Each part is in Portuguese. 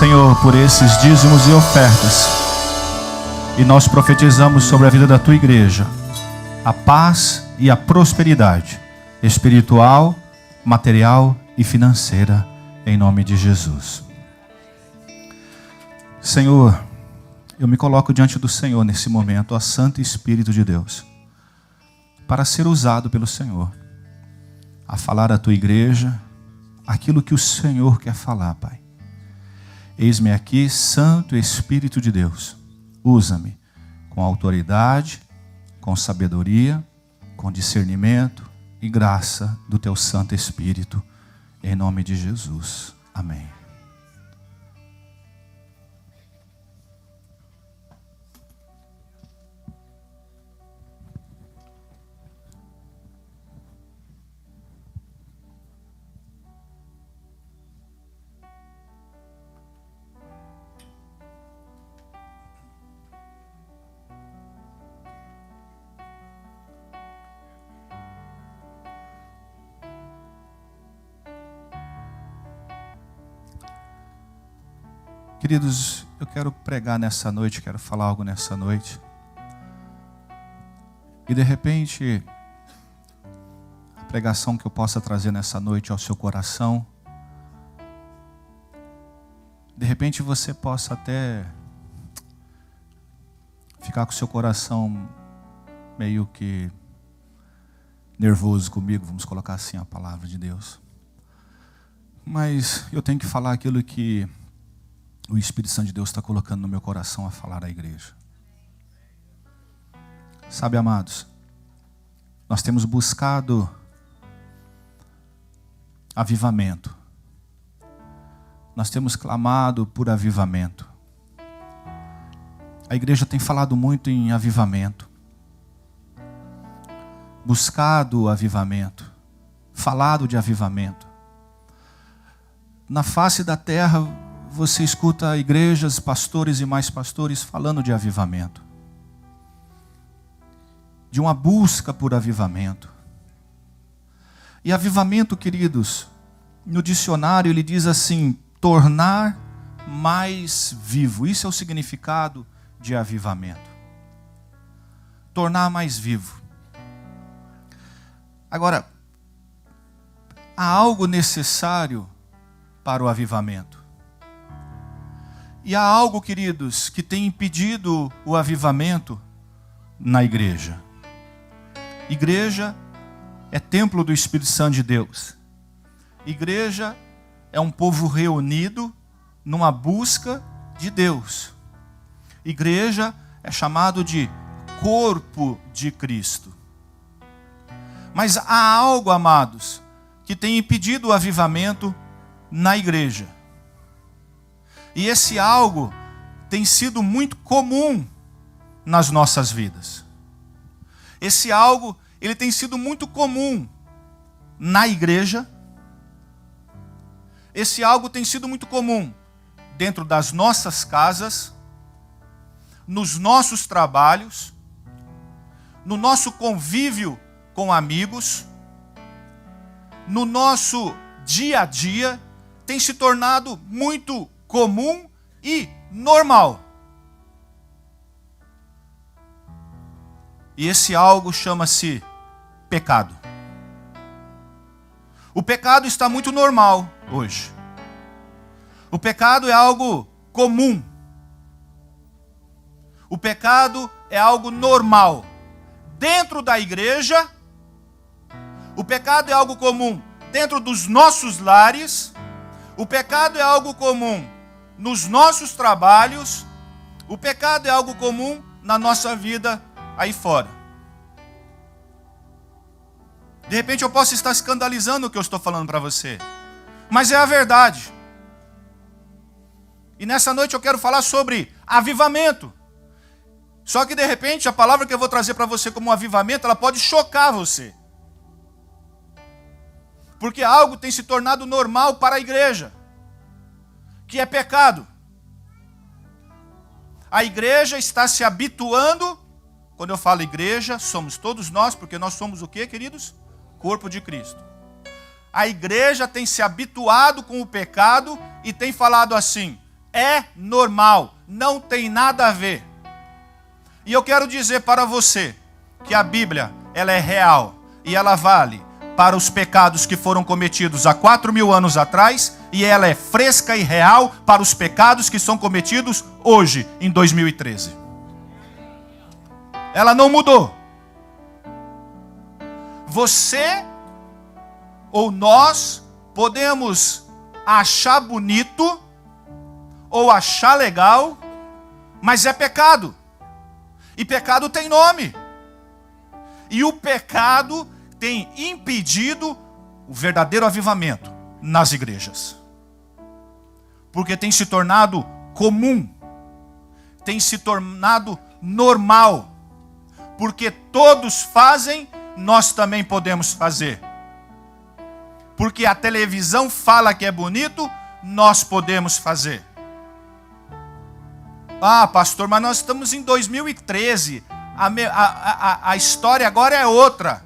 Senhor, por esses dízimos e ofertas. E nós profetizamos sobre a vida da tua igreja a paz e a prosperidade espiritual, material e financeira, em nome de Jesus. Senhor, eu me coloco diante do Senhor nesse momento, ó Santo Espírito de Deus, para ser usado pelo Senhor, a falar à tua igreja aquilo que o Senhor quer falar, Pai. Eis-me aqui, Santo Espírito de Deus, usa-me com autoridade, com sabedoria, com discernimento e graça do teu Santo Espírito, em nome de Jesus. Amém. Queridos, eu quero pregar nessa noite, quero falar algo nessa noite. E de repente, a pregação que eu possa trazer nessa noite ao seu coração, de repente você possa até ficar com o seu coração meio que nervoso comigo, vamos colocar assim a palavra de Deus. Mas eu tenho que falar aquilo que o Espírito Santo de Deus está colocando no meu coração a falar à igreja. Sabe, amados, nós temos buscado avivamento. Nós temos clamado por avivamento. A igreja tem falado muito em avivamento. Buscado avivamento. Falado de avivamento. Na face da terra, você escuta igrejas, pastores e mais pastores falando de avivamento. De uma busca por avivamento. E avivamento, queridos, no dicionário ele diz assim, tornar mais vivo. Isso é o significado de avivamento. Tornar mais vivo. Agora, há algo necessário para o avivamento. E há algo, queridos, que tem impedido o avivamento na igreja. Igreja é templo do Espírito Santo de Deus. Igreja é um povo reunido numa busca de Deus. Igreja é chamado de corpo de Cristo. Mas há algo, amados, que tem impedido o avivamento na igreja. E esse algo tem sido muito comum nas nossas vidas. Esse algo, ele tem sido muito comum na igreja. Esse algo tem sido muito comum dentro das nossas casas, nos nossos trabalhos, no nosso convívio com amigos, no nosso dia a dia, tem se tornado muito comum e normal. E esse algo chama-se pecado. O pecado está muito normal hoje. O pecado é algo comum. O pecado é algo normal. Dentro da igreja, o pecado é algo comum. Dentro dos nossos lares, o pecado é algo comum. Nos nossos trabalhos, o pecado é algo comum na nossa vida aí fora. De repente eu posso estar escandalizando o que eu estou falando para você, mas é a verdade. E nessa noite eu quero falar sobre avivamento. Só que de repente a palavra que eu vou trazer para você como avivamento, ela pode chocar você. Porque algo tem se tornado normal para a igreja, que é pecado. A igreja está se habituando. Quando eu falo igreja, somos todos nós, porque nós somos o quê, queridos? Corpo de Cristo. A igreja tem se habituado com o pecado e tem falado assim, é normal, não tem nada a ver. E eu quero dizer para você que a Bíblia, ela é real e ela vale para os pecados que foram cometidos há 4.000 anos atrás, e ela é fresca e real para os pecados que são cometidos hoje, em 2013. Ela não mudou. Você ou nós podemos achar bonito ou achar legal, mas é pecado. E pecado tem nome. E o pecado tem impedido o verdadeiro avivamento nas igrejas. Porque tem se tornado comum, tem se tornado normal. Porque todos fazem, nós também podemos fazer. Porque a televisão fala que é bonito, nós podemos fazer. Ah, pastor, mas nós estamos em 2013. A história agora é outra.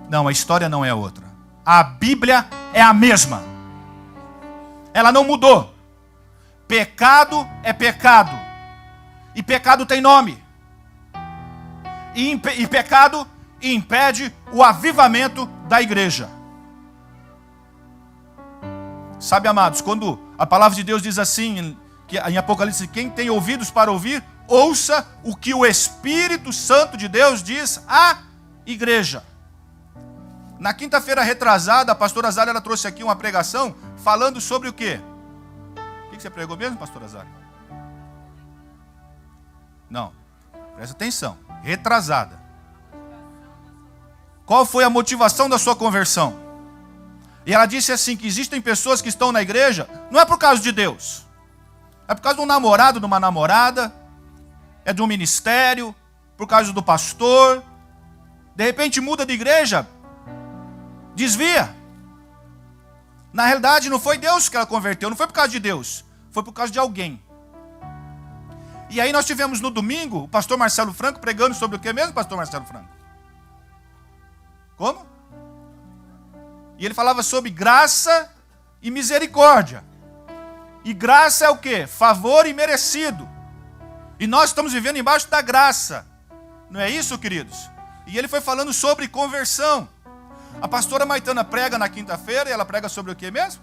Não, a história não é outra. A Bíblia é a mesma. Ela não mudou. Pecado é pecado. E pecado tem nome. E pecado impede o avivamento da igreja. Sabe, amados, quando a palavra de Deus diz assim, que em Apocalipse, quem tem ouvidos para ouvir, ouça o que o Espírito Santo de Deus diz à igreja. Na quinta-feira retrasada, a pastora Azália, ela trouxe aqui uma pregação falando sobre o quê? O que você pregou mesmo, pastora Azália? Não, presta atenção. Retrasada. Qual foi a motivação da sua conversão? E ela disse assim, que existem pessoas que estão na igreja, não é por causa de Deus. É por causa de um namorado, de uma namorada, é de um ministério, por causa do pastor. De repente muda de igreja, desvia. Na realidade não foi Deus que ela converteu, não foi por causa de Deus, foi por causa de alguém. E aí nós tivemos no domingo o pastor Marcelo Franco pregando sobre o que mesmo, pastor Marcelo Franco? Como? E ele falava sobre graça e misericórdia. E graça é o quê? Favor imerecido. E nós estamos vivendo embaixo da graça. Não é isso, queridos? E ele foi falando sobre conversão. A pastora Maitana prega na quinta-feira e ela prega sobre o que mesmo?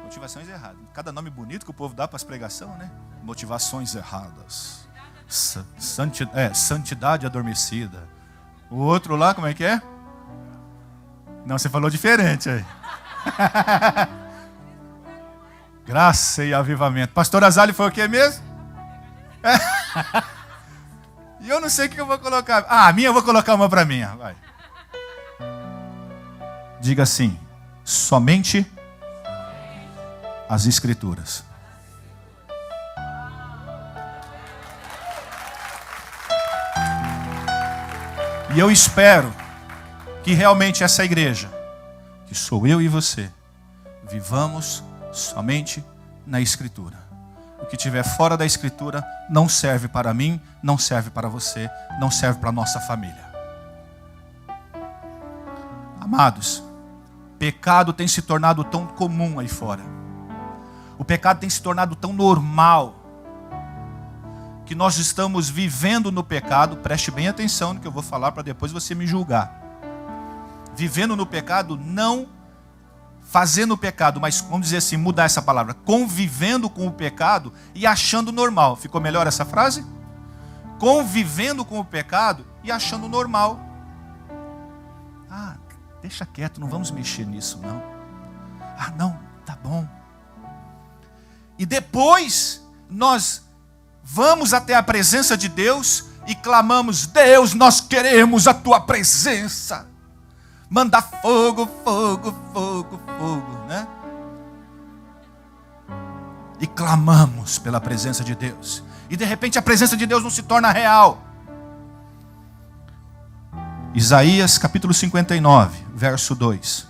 Motivações erradas. Cada nome bonito que o povo dá para as pregações, né? Motivações erradas. Santidade adormecida. O outro lá, como é que é? Não, você falou diferente aí. Graça e avivamento. Pastor Azália foi o que mesmo? E eu não sei o que eu vou colocar. Ah, a minha eu vou colocar uma para mim. Vai. Diga assim: somente as Escrituras. E eu espero que realmente essa igreja, que sou eu e você, vivamos somente na Escritura. O que estiver fora da Escritura não serve para mim, não serve para você, não serve para a nossa família. Amados, pecado tem se tornado tão comum aí fora. O pecado tem se tornado tão normal, que nós estamos vivendo no pecado. Preste bem atenção no que eu vou falar para depois você me julgar. Vivendo no pecado, não fazendo o pecado, mas vamos dizer assim, mudar essa palavra, convivendo com o pecado e achando normal. Ficou melhor essa frase? Convivendo com o pecado e achando normal. Ah, deixa quieto, não vamos mexer nisso não. Ah não, tá bom. E depois nós vamos até a presença de Deus e clamamos: Deus, nós queremos a tua presença. Manda fogo, fogo, fogo, fogo, né? E clamamos pela presença de Deus. E de repente a presença de Deus não se torna real. Isaías capítulo 59, verso 2.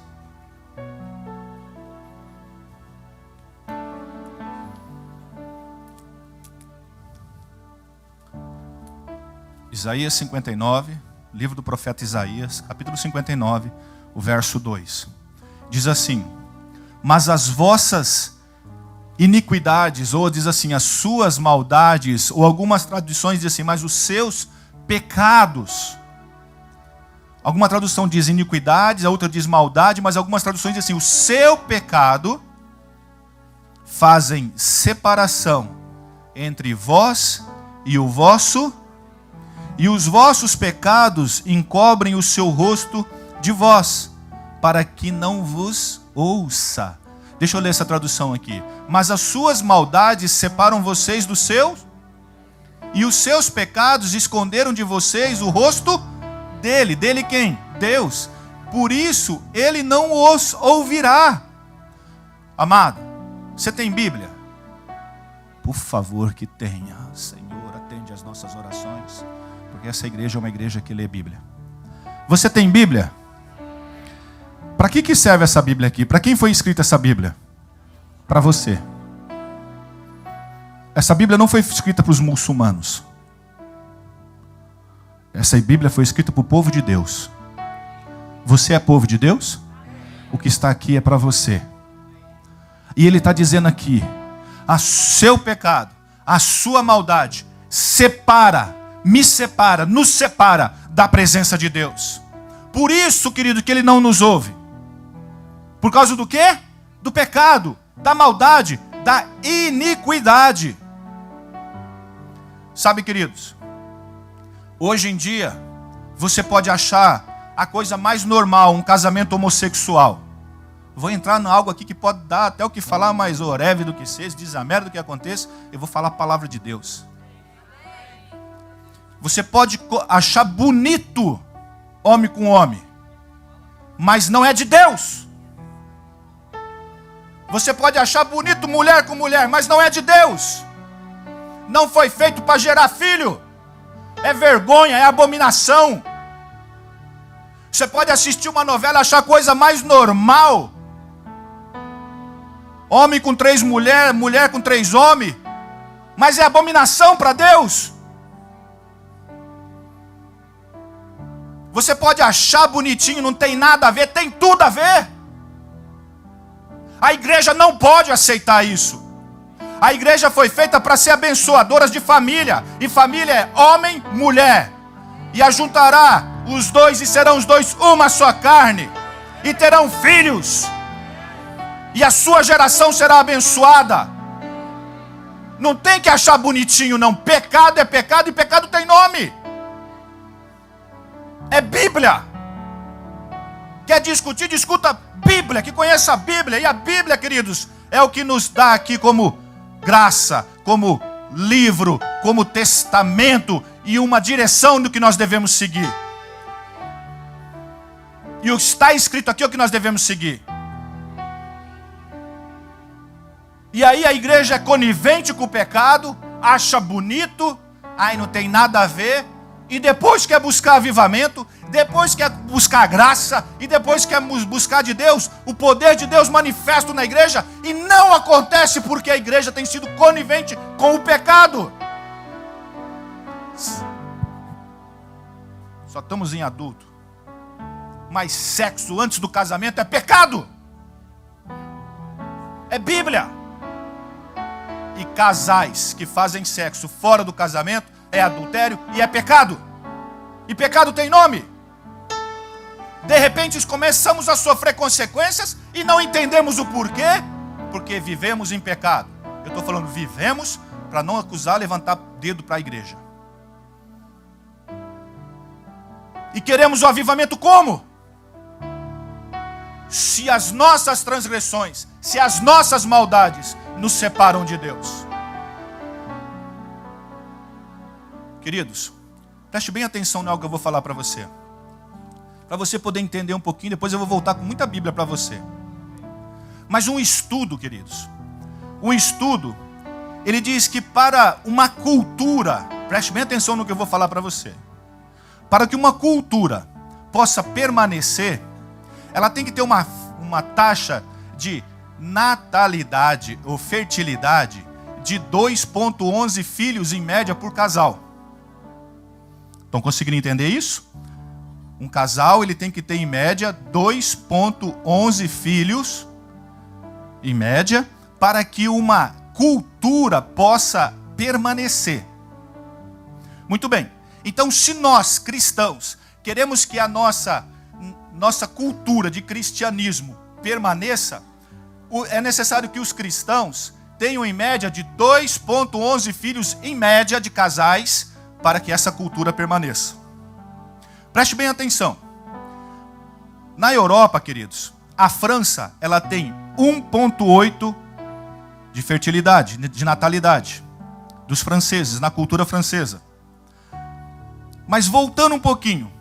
Isaías 59, livro do profeta Isaías, capítulo 59, o verso 2. Diz assim: mas as vossas iniquidades, ou diz assim, as suas maldades, ou algumas traduções dizem assim, mas os seus pecados. Alguma tradução diz iniquidades, a outra diz maldade, mas algumas traduções dizem assim, o seu pecado fazem separação entre vós e o vosso, e os vossos pecados encobrem o seu rosto de vós, para que não vos ouça. Deixa eu ler essa tradução aqui. Mas as suas maldades separam vocês dos seus, e os seus pecados esconderam de vocês o rosto dele. Dele quem? Deus. Por isso, ele não os ouvirá. Amado, você tem Bíblia? Por favor que tenha. Senhor, atende às nossas orações, porque essa igreja é uma igreja que lê Bíblia. Você tem Bíblia? Para que serve essa Bíblia aqui? Para quem foi escrita essa Bíblia? Para você. Essa Bíblia não foi escrita para os muçulmanos. Essa Bíblia foi escrita para o povo de Deus. Você é povo de Deus? O que está aqui é para você. E ele está dizendo aqui, a seu pecado, a sua maldade, separa, me separa, nos separa da presença de Deus. Por isso, querido, que ele não nos ouve. Por causa do quê? Do pecado, da maldade, da iniquidade. Sabe, queridos, hoje em dia, você pode achar a coisa mais normal, um casamento homossexual. Vou entrar em algo aqui que pode dar até o que falar, mais oreve do que seja, diz a merda do que aconteça, eu vou falar a palavra de Deus. Você pode achar bonito homem com homem, mas não é de Deus. Você pode achar bonito mulher com mulher, mas não é de Deus. Não foi feito para gerar filho. É vergonha, é abominação. Você pode assistir uma novela e achar a coisa mais normal. Homem com 3 mulheres, mulher com 3 homens. Mas é abominação para Deus. Você pode achar bonitinho, não tem nada a ver, tem tudo a ver. A igreja não pode aceitar isso. A igreja foi feita para ser abençoadoras de família. E família é homem, mulher. E ajuntará os dois e serão os dois uma só carne. E terão filhos. E a sua geração será abençoada. Não tem que achar bonitinho não. Pecado é pecado e pecado tem nome. É Bíblia. Quer discutir? Discuta Bíblia, que conheça a Bíblia. E a Bíblia, queridos, é o que nos dá aqui como graça, como livro, como testamento e uma direção do que nós devemos seguir. E o que está escrito aqui é o que nós devemos seguir. E aí a igreja é conivente com o pecado, acha bonito, aí não tem nada a ver, e depois quer buscar avivamento, depois quer buscar graça, e depois quer buscar de Deus, o poder de Deus manifesto na igreja, e não acontece porque a igreja tem sido conivente com o pecado. Só estamos em adulto. Mas sexo antes do casamento é pecado. É Bíblia. E casais que fazem sexo fora do casamento é adultério e é pecado. E pecado tem nome. De repente começamos a sofrer consequências e não entendemos o porquê, porque vivemos em pecado. Eu estou falando vivemos para não acusar, levantar dedo para a igreja. E queremos o avivamento como? Se as nossas transgressões, se as nossas maldades nos separam de Deus. Queridos, preste bem atenção no algo que eu vou falar para você. Para você poder entender um pouquinho, depois eu vou voltar com muita Bíblia para você. Mas um estudo, queridos, um estudo, ele diz que para uma cultura, preste bem atenção no que eu vou falar para você. Para que uma cultura possa permanecer, ela tem que ter uma taxa de natalidade ou fertilidade de 2,11 filhos em média por casal. Estão conseguindo entender isso? Um casal ele tem que ter em média 2,11 filhos, em média, para que uma cultura possa permanecer. Muito bem. Então, se nós, cristãos, queremos que a nossa cultura de cristianismo permaneça, é necessário que os cristãos tenham em média de 2,11 filhos em média de casais para que essa cultura permaneça. Preste bem atenção. Na Europa, queridos, a França, ela tem 1,8 de fertilidade, de natalidade, dos franceses, na cultura francesa. Mas voltando um pouquinho,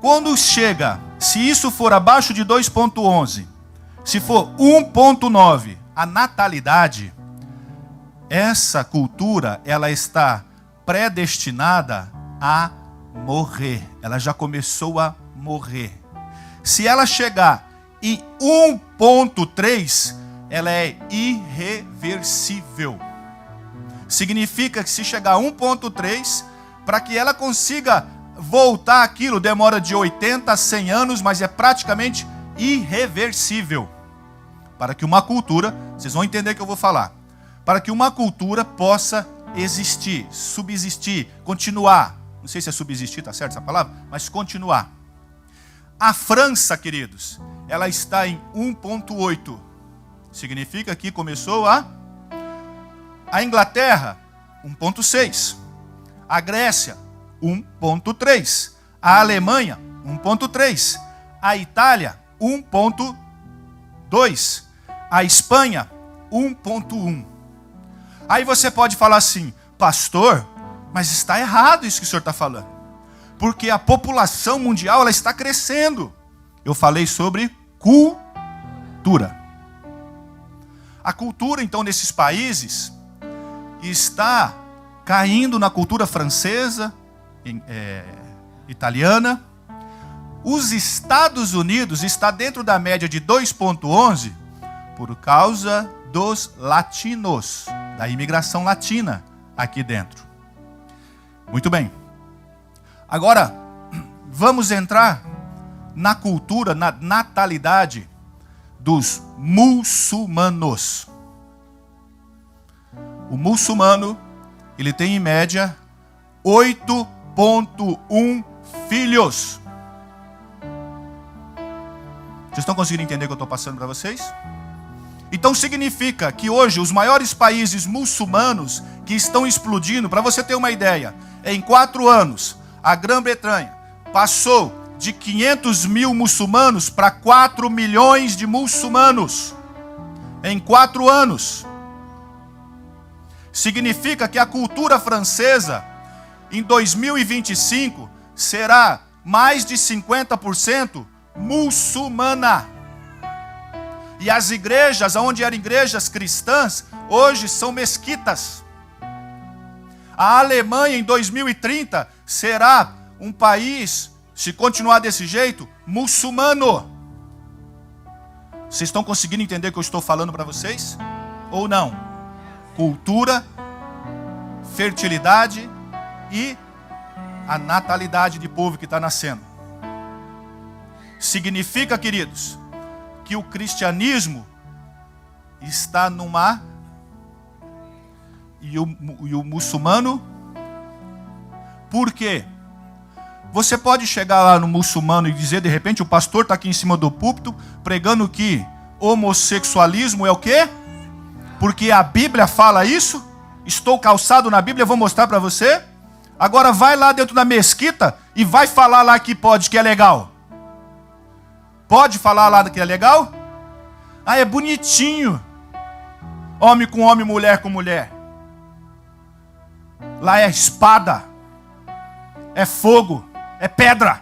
quando chega, se isso for abaixo de 2,11, se for 1,9, a natalidade, essa cultura, ela está predestinada a morrer. Ela já começou a morrer. Se ela chegar em 1,3, ela é irreversível. Significa que se chegar a 1,3, para que ela consiga voltar aquilo, demora de 80 a 100 anos, mas é praticamente irreversível. Para que uma cultura, vocês vão entender o que eu vou falar, para que uma cultura possa existir, subsistir, continuar. Não sei se é subsistir, tá certo essa palavra? Mas continuar. A França, queridos, ela está em 1,8. Significa que começou a Inglaterra, 1,6. A Grécia, 1,3. A Alemanha, 1,3. A Itália, 1,2. A Espanha, 1,1. Aí você pode falar assim, pastor, mas está errado isso que o senhor está falando. Porque a população mundial, ela está crescendo. Eu falei sobre cultura. A cultura, então, nesses países está caindo na cultura francesa, italiana. Os Estados Unidos está dentro da média de 2,11 por causa dos latinos, da imigração latina aqui dentro. Muito bem. Agora, vamos entrar na cultura, na natalidade dos muçulmanos. O muçulmano, ele tem em média 8,1 filhos. Vocês estão conseguindo entender o que eu estou passando para vocês? Então significa que hoje os maiores países muçulmanos que estão explodindo, para você ter uma ideia, em 4 anos, a Grã-Bretanha passou de 500 mil muçulmanos para 4 milhões de muçulmanos. Em 4 anos. Significa que a cultura francesa, em 2025, será mais de 50% muçulmana. E as igrejas, onde eram igrejas cristãs, hoje são mesquitas. A Alemanha, em 2030, será um país, se continuar desse jeito, muçulmano. Vocês estão conseguindo entender o que eu estou falando para vocês? Ou não? Cultura, fertilidade e a natalidade de povo que está nascendo. Significa, queridos, que o cristianismo está numa... E o muçulmano? Por quê? Você pode chegar lá no muçulmano e dizer, de repente, o pastor está aqui em cima do púlpito, pregando que homossexualismo é o quê? Porque a Bíblia fala isso. Estou calçado na Bíblia, vou mostrar para você. Agora vai lá dentro da mesquita e vai falar lá que pode, que é legal. Pode falar lá que é legal? Ah, é bonitinho. Homem com homem, mulher com mulher. Lá é espada, é fogo, é pedra.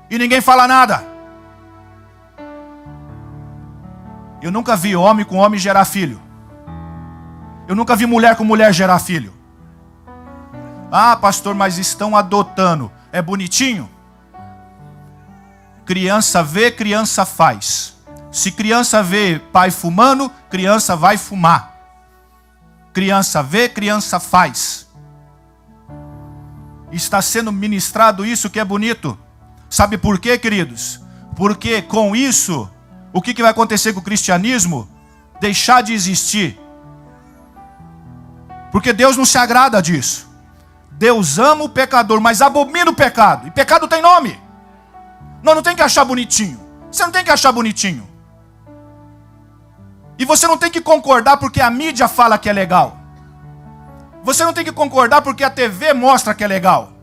E ninguém fala nada. Eu nunca vi homem com homem gerar filho. Eu nunca vi mulher com mulher gerar filho. Ah, pastor, mas estão adotando. É bonitinho? Criança vê, criança faz. Se criança vê pai fumando, criança vai fumar. Criança vê, criança faz. Está sendo ministrado isso que é bonito. Sabe por quê, queridos? Porque com isso, o que vai acontecer com o cristianismo? deixar de existir. Porque Deus não se agrada disso. Deus ama o pecador, mas abomina o pecado. E pecado tem nome. Não tem que achar bonitinho. Você não tem que achar bonitinho. E você não tem que concordar porque a mídia fala que é legal. Você não tem que concordar porque a TV mostra que é legal.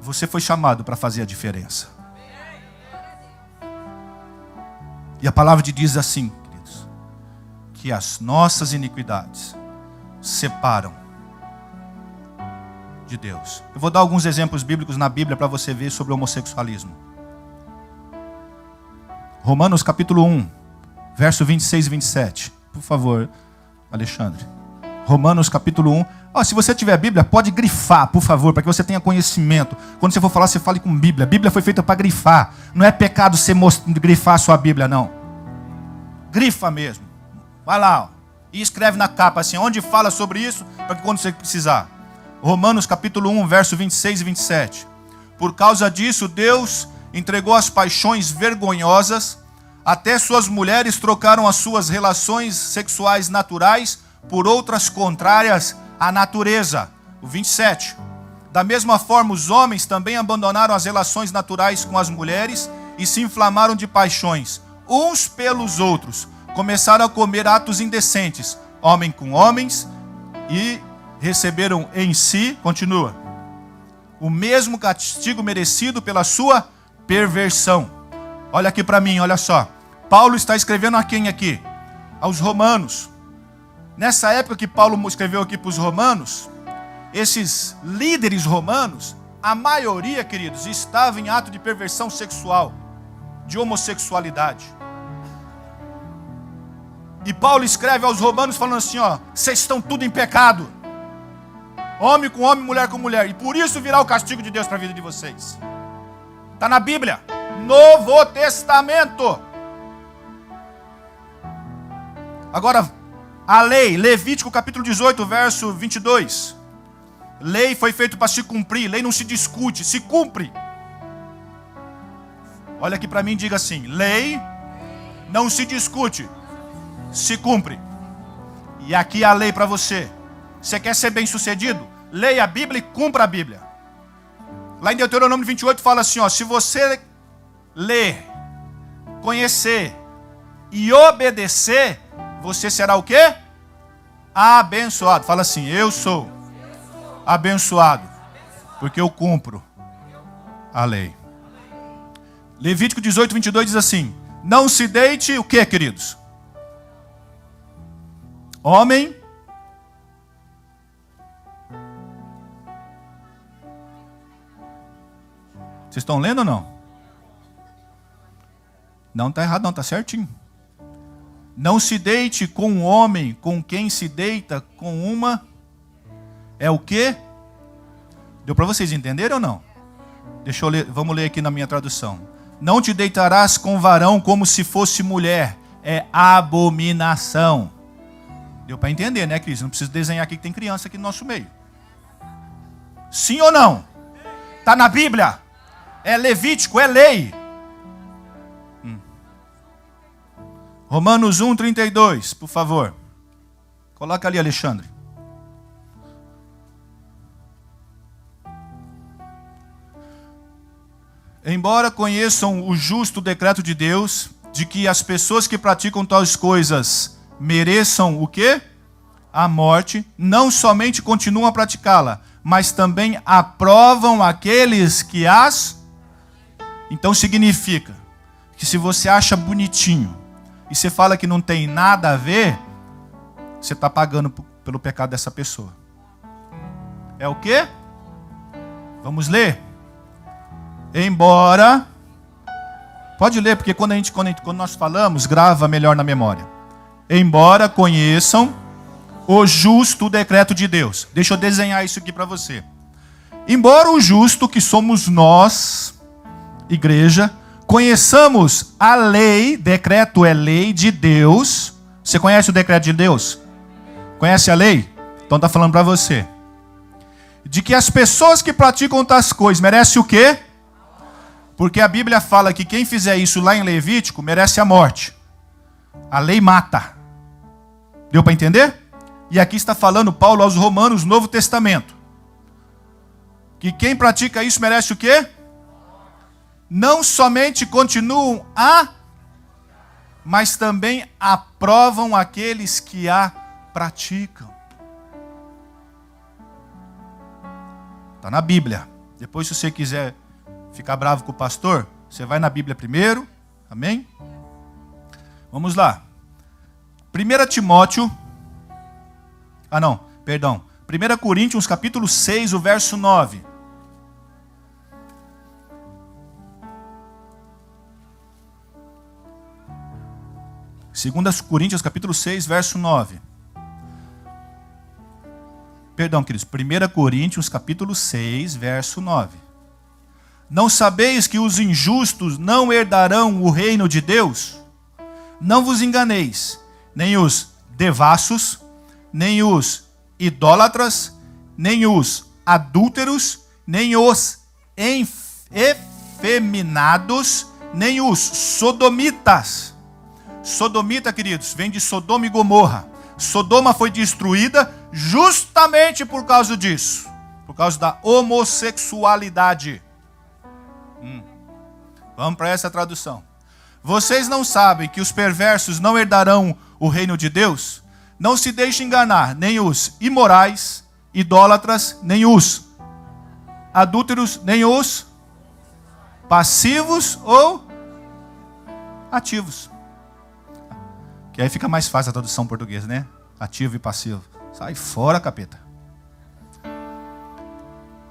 Você foi chamado para fazer a diferença. E a palavra de Deus diz assim, queridos, que as nossas iniquidades separam de Deus. Eu vou dar alguns exemplos bíblicos na Bíblia para você ver sobre o homossexualismo. Romanos capítulo 1, verso 26 e 27. Por favor, Alexandre. Romanos capítulo 1. Se você tiver a Bíblia, pode grifar, por favor, para que você tenha conhecimento. Quando você for falar, você fale com Bíblia. A Bíblia foi feita para grifar. Não é pecado você grifar a sua Bíblia, não. Grifa mesmo. Vai lá, e escreve na capa assim, onde fala sobre isso, para que quando você precisar. Romanos capítulo 1, verso 26 e 27. Por causa disso, Deus entregou as paixões vergonhosas, até suas mulheres trocaram as suas relações sexuais naturais por outras contrárias à natureza. O 27. Da mesma forma, os homens também abandonaram as relações naturais com as mulheres e se inflamaram de paixões, uns pelos outros. Começaram a comer atos indecentes, homem com homens, e receberam em si, continua, o mesmo castigo merecido pela sua perversão. Olha aqui para mim, olha só. Paulo está escrevendo a quem aqui? Aos romanos. Nessa época que Paulo escreveu aqui para os romanos, esses líderes romanos, a maioria, queridos, estava em ato de perversão sexual, de homossexualidade. E Paulo escreve aos romanos falando assim, vocês estão tudo em pecado. Homem com homem, mulher com mulher. E por isso virá o castigo de Deus para a vida de vocês. Está na Bíblia. Novo Testamento. Agora, a lei, Levítico capítulo 18, verso 22. Lei foi feita para se cumprir. Lei não se discute, se cumpre. Olha aqui para mim e diga assim, lei não se discute, se cumpre. E aqui a lei para você. Você quer ser bem sucedido? Leia a Bíblia e cumpra a Bíblia. Lá em Deuteronômio 28 fala assim, se você ler, conhecer e obedecer, você será o quê? Abençoado. Fala assim, eu sou abençoado, porque eu cumpro a lei. Levítico 18, 22 diz assim, não se deite, o quê, queridos? Homem. Vocês estão lendo ou não? Não está errado não, está certinho. Não se deite com um homem com quem se deita com uma... É o quê? Deu para vocês entenderem ou não? Deixa eu ler, vamos ler aqui na minha tradução. Não te deitarás com varão como se fosse mulher. É abominação. Deu para entender, né, Cris? Não preciso desenhar aqui que tem criança aqui no nosso meio. Sim ou não? Está na Bíblia. É Levítico, é lei. Romanos 1, 32, por favor. Coloca ali, Alexandre. Embora conheçam o justo decreto de Deus, de que as pessoas que praticam tais coisas mereçam o quê? A morte, não somente continuam a praticá-la, mas também aprovam aqueles que as... Então significa que se você acha bonitinho e você fala que não tem nada a ver, você está pagando pelo pecado dessa pessoa. É o quê? Vamos ler? Embora... Pode ler, porque quando nós falamos, grava melhor na memória. Embora conheçam o justo decreto de Deus. Deixa eu desenhar isso aqui para você. Embora o justo, que somos nós, igreja, conheçamos a lei, decreto é lei de Deus. Você conhece o decreto de Deus? Conhece a lei? Então está falando para você. De que as pessoas que praticam tais coisas merecem o quê? Porque a Bíblia fala que quem fizer isso lá em Levítico merece a morte. A lei mata. Deu para entender? E aqui está falando Paulo aos Romanos, Novo Testamento. Que quem pratica isso merece o quê? Não somente continuam mas também aprovam aqueles que a praticam. Está na Bíblia. Depois, se você quiser ficar bravo com o pastor, você vai na Bíblia primeiro. Amém? Vamos lá. 1 Timóteo. 1 Coríntios, capítulo 6, o verso 9. Segunda Coríntios, capítulo 6, verso 9. Perdão, queridos. 1 Coríntios, capítulo 6, verso 9. Não sabeis que os injustos não herdarão o reino de Deus? Não vos enganeis, nem os devassos, nem os idólatras, nem os adúlteros, nem os efeminados, nem os sodomitas. Sodomita, queridos, vem de Sodoma e Gomorra. Sodoma foi destruída justamente por causa disso. Por causa da homossexualidade. Vamos para essa tradução. Vocês não sabem que os perversos não herdarão o reino de Deus? Não se deixe enganar, nem os imorais, idólatras, nem os adúlteros, nem os passivos ou ativos. Que aí fica mais fácil a tradução portuguesa, né? Ativo e passivo. Sai fora, capeta.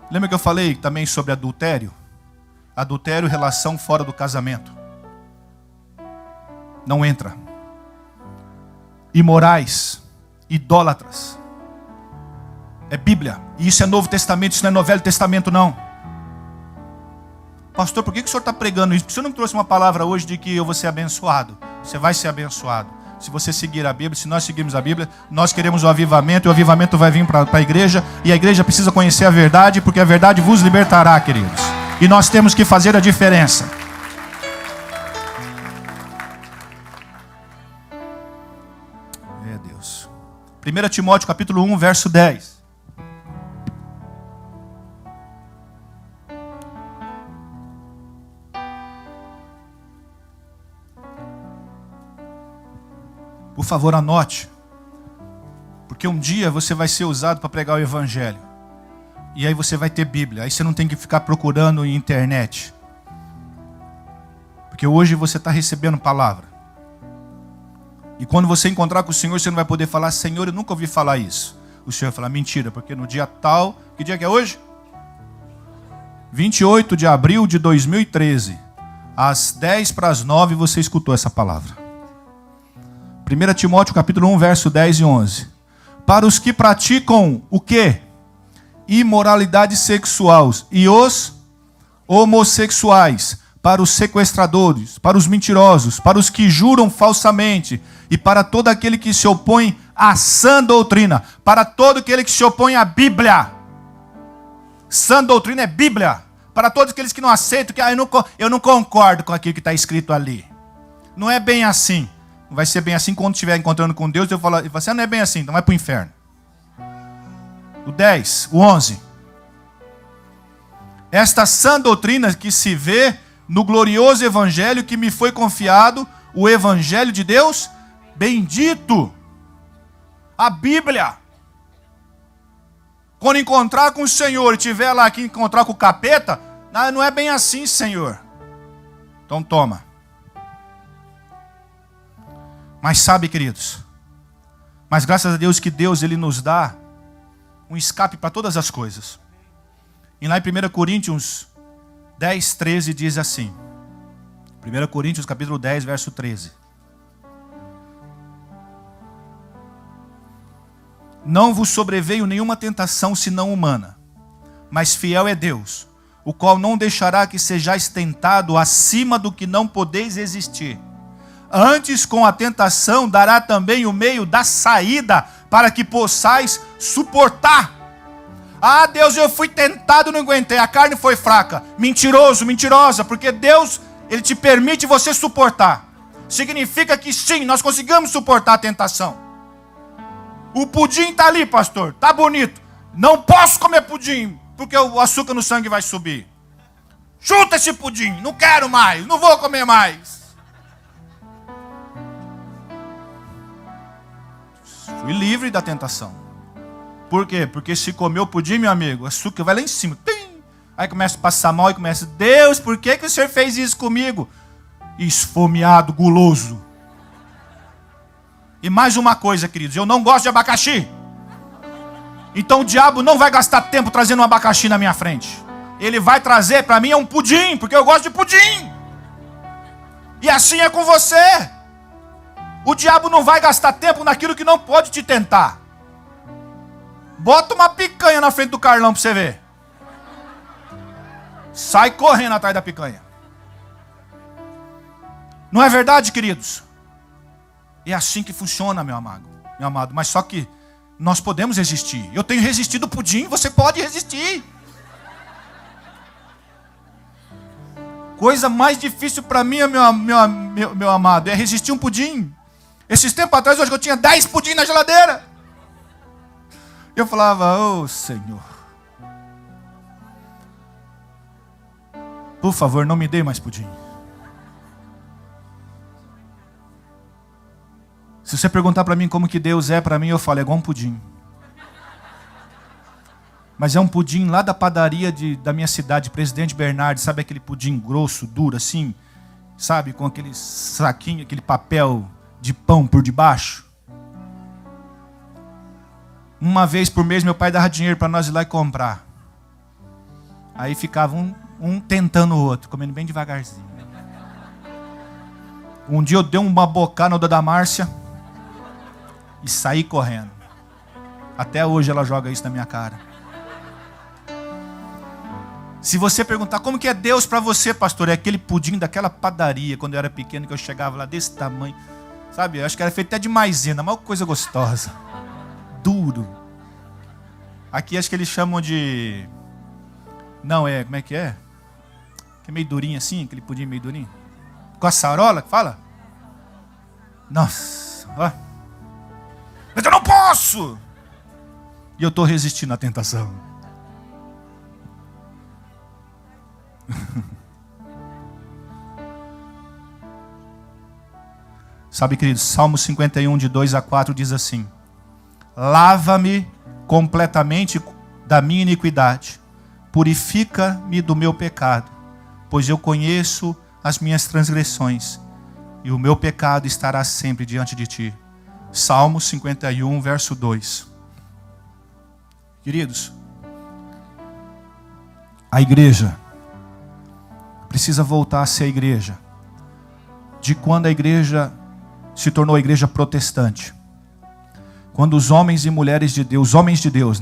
Lembra que eu falei também sobre adultério? Adultério, relação fora do casamento. Não entra. Imorais, idólatras. É Bíblia. E isso é Novo Testamento, isso não é Velho Testamento, não. Pastor, por que o senhor está pregando isso? Porque o senhor não trouxe uma palavra hoje de que eu vou ser abençoado. Você vai ser abençoado. Se você seguir a Bíblia, se nós seguirmos a Bíblia, nós queremos o avivamento, e o avivamento vai vir para a igreja, e a igreja precisa conhecer a verdade, porque a verdade vos libertará, queridos. E nós temos que fazer a diferença. Deus. 1 Timóteo capítulo 1, verso 10. Por favor, anote. Porque um dia você vai ser usado para pregar o Evangelho. E aí você vai ter Bíblia. Aí você não tem que ficar procurando em internet. Porque hoje você está recebendo palavra. E quando você encontrar com o Senhor, você não vai poder falar: Senhor, eu nunca ouvi falar isso. O Senhor vai falar: mentira, porque no dia tal... Que dia que é hoje? 28 de abril de 2013. Às 10 para as 9 você escutou essa palavra. 1 Timóteo capítulo 1, verso 10 e 11. Para os que praticam o quê? Imoralidade sexual e os homossexuais, para os sequestradores, para os mentirosos, para os que juram falsamente e para todo aquele que se opõe à sã doutrina, para todo aquele que se opõe à Bíblia. Sã doutrina é Bíblia. Para todos aqueles que não aceitam, que eu não concordo com aquilo que está escrito ali. Não é bem assim. Não vai ser bem assim quando estiver encontrando com Deus. Eu falo assim: não é bem assim, então vai para o inferno. O 10, o 11. Esta sã doutrina que se vê no glorioso evangelho que me foi confiado, o evangelho de Deus bendito. A Bíblia. Quando encontrar com o Senhor e tiver lá que encontrar com o capeta, não é bem assim, Senhor. Então toma. Mas sabe, queridos, mas graças a Deus que Deus ele nos dá um escape para todas as coisas. E lá em 1 Coríntios 10, 13 diz assim. 1 Coríntios capítulo 10, verso 13. Não vos sobreveio nenhuma tentação senão humana, mas fiel é Deus, o qual não deixará que sejais tentado acima do que não podeis resistir. Antes, com a tentação, dará também o meio da saída, para que possais suportar. Ah, Deus, eu fui tentado e não aguentei. A carne foi fraca. Mentiroso, mentirosa. Porque Deus, Ele te permite você suportar. Significa que sim, nós conseguimos suportar a tentação. O pudim está ali, pastor. Está bonito. Não posso comer pudim, porque o açúcar no sangue vai subir. Chuta esse pudim. Não quero mais. Não vou comer mais. Fui livre da tentação. Por quê? Porque se comer o pudim, meu amigo, o açúcar vai lá em cima. Tim! Aí começa a passar mal e começa, Deus, por que o Senhor fez isso comigo? Esfomeado, guloso. E mais uma coisa, queridos, eu não gosto de abacaxi. Então o diabo não vai gastar tempo trazendo um abacaxi na minha frente. Ele vai trazer para mim um pudim, porque eu gosto de pudim. E assim é com você. O diabo não vai gastar tempo naquilo que não pode te tentar. Bota uma picanha na frente do Carlão para você ver. Sai correndo atrás da picanha. Não é verdade, queridos? É assim que funciona, meu amado. Mas só que nós podemos resistir. Eu tenho resistido o pudim, você pode resistir. Coisa mais difícil para mim, meu amado, é resistir um pudim. Esses tempos atrás, hoje eu tinha 10 pudim na geladeira. Eu falava, ô Senhor, por favor, não me dê mais pudim. Se você perguntar para mim como que Deus é para mim, eu falo, é igual um pudim. Mas é um pudim lá da padaria da minha cidade, Presidente Bernardes, sabe aquele pudim grosso, duro assim? Sabe, com aquele saquinho, aquele papel de pão por debaixo? Uma vez por mês meu pai dava dinheiro para nós ir lá e comprar. Aí ficava um tentando o outro, comendo bem devagarzinho. Um dia eu dei uma bocada da Márcia e saí correndo. Até hoje ela joga isso na minha cara. Se você perguntar como que é Deus para você, pastor, é aquele pudim daquela padaria, quando eu era pequeno, que eu chegava lá desse tamanho. Sabe, eu acho que era feito até de maisena, mas coisa gostosa. Duro. Aqui acho que eles chamam de... Não, como é? Que é meio durinho assim, aquele pudim meio durinho. Com a sarola, que fala? Nossa, ó. Mas eu não posso! E eu estou resistindo à tentação. Sabe, queridos, Salmo 51, de 2 a 4 diz assim: lava-me completamente da minha iniquidade, purifica-me do meu pecado, pois eu conheço as minhas transgressões, e o meu pecado estará sempre diante de ti. Salmo 51, verso 2. Queridos, a igreja precisa voltar a ser a igreja de quando a igreja se tornou a igreja protestante. Quando os homens e mulheres de Deus, homens de Deus,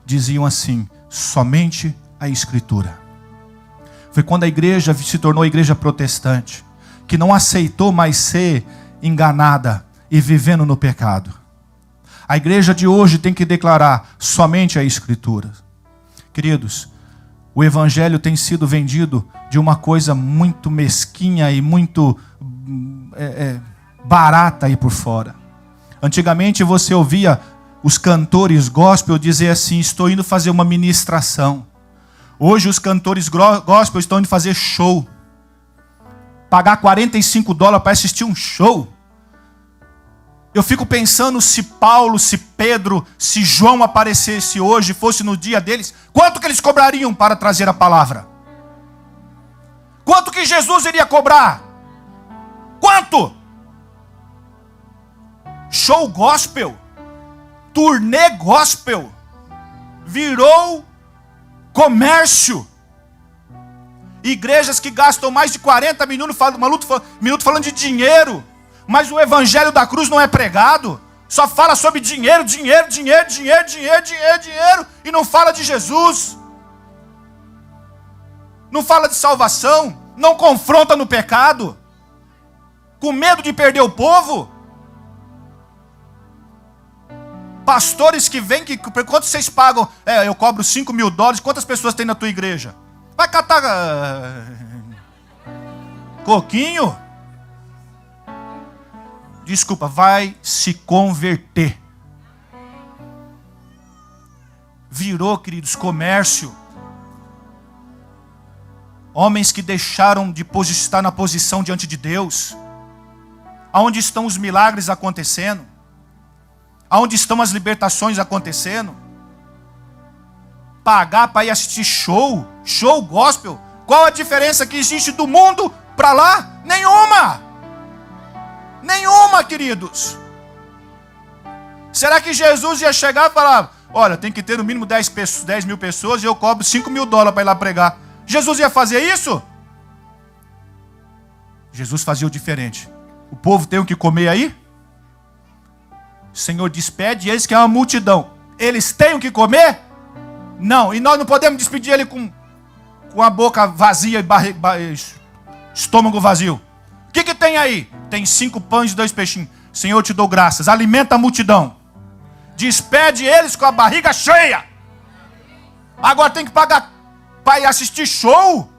diziam assim, somente a Escritura. Foi quando a igreja se tornou a igreja protestante, que não aceitou mais ser enganada e vivendo no pecado. A igreja de hoje tem que declarar somente a Escritura. Queridos, o evangelho tem sido vendido de uma coisa muito mesquinha e muito barata aí por fora. Antigamente você ouvia os cantores gospel dizer assim, estou indo fazer uma ministração. Hoje os cantores gospel estão indo fazer show. Pagar $45 para assistir um show. Eu fico pensando se Paulo, se Pedro, se João aparecesse hoje, fosse no dia deles, quanto que eles cobrariam para trazer a palavra? Quanto que Jesus iria cobrar? Quanto? Show gospel, turnê gospel, virou comércio. Igrejas que gastam mais de 40 minutos falando de dinheiro, mas o evangelho da cruz não é pregado. Só fala sobre dinheiro, dinheiro, dinheiro, dinheiro, dinheiro, dinheiro, dinheiro, e não fala de Jesus. Não fala de salvação, não confronta no pecado, com medo de perder o povo. Pastores que vêm, quanto vocês pagam? Eu cobro $5.000, quantas pessoas tem na tua igreja? Vai catar coquinho? Desculpa, vai se converter. Virou, queridos, comércio. Homens que deixaram de estar na posição diante de Deus. Aonde estão os milagres acontecendo? Aonde estão as libertações acontecendo? Pagar para ir assistir show gospel. Qual a diferença que existe do mundo para lá? Nenhuma! Nenhuma, queridos. Será que Jesus ia chegar e falar: olha, tem que ter no mínimo 10 mil pessoas e eu cobro $5.000 para ir lá pregar? Jesus ia fazer isso? Jesus fazia o diferente. O povo tem o que comer aí? O Senhor despede eles, que é uma multidão. Eles têm o que comer? Não. E nós não podemos despedir ele com a boca vazia e estômago vazio. O que tem aí? Tem 5 pães e 2 peixinhos. Senhor, eu te dou graças. Alimenta a multidão. Despede eles com a barriga cheia. Agora tem que pagar para ir assistir show?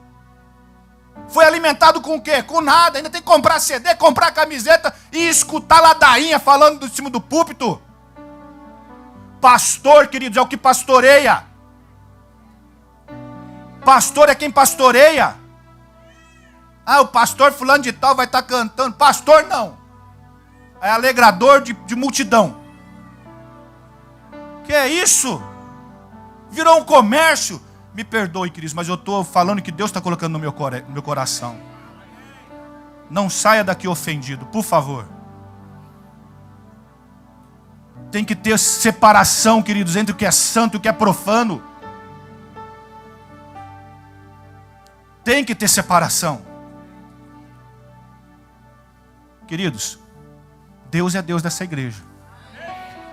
Foi alimentado com o quê? Com nada. Ainda tem que comprar CD, comprar camiseta e escutar ladainha falando de cima do púlpito. Pastor, queridos, é o que pastoreia. Pastor é quem pastoreia. O pastor fulano de tal vai estar cantando. Pastor não. É alegrador de multidão. Que é isso? Virou um comércio. Me perdoe, queridos, mas eu estou falando que Deus está colocando no meu coração. Não saia daqui ofendido, por favor. Tem que ter separação, queridos, entre o que é santo e o que é profano. Tem que ter separação. Queridos, Deus é Deus dessa igreja.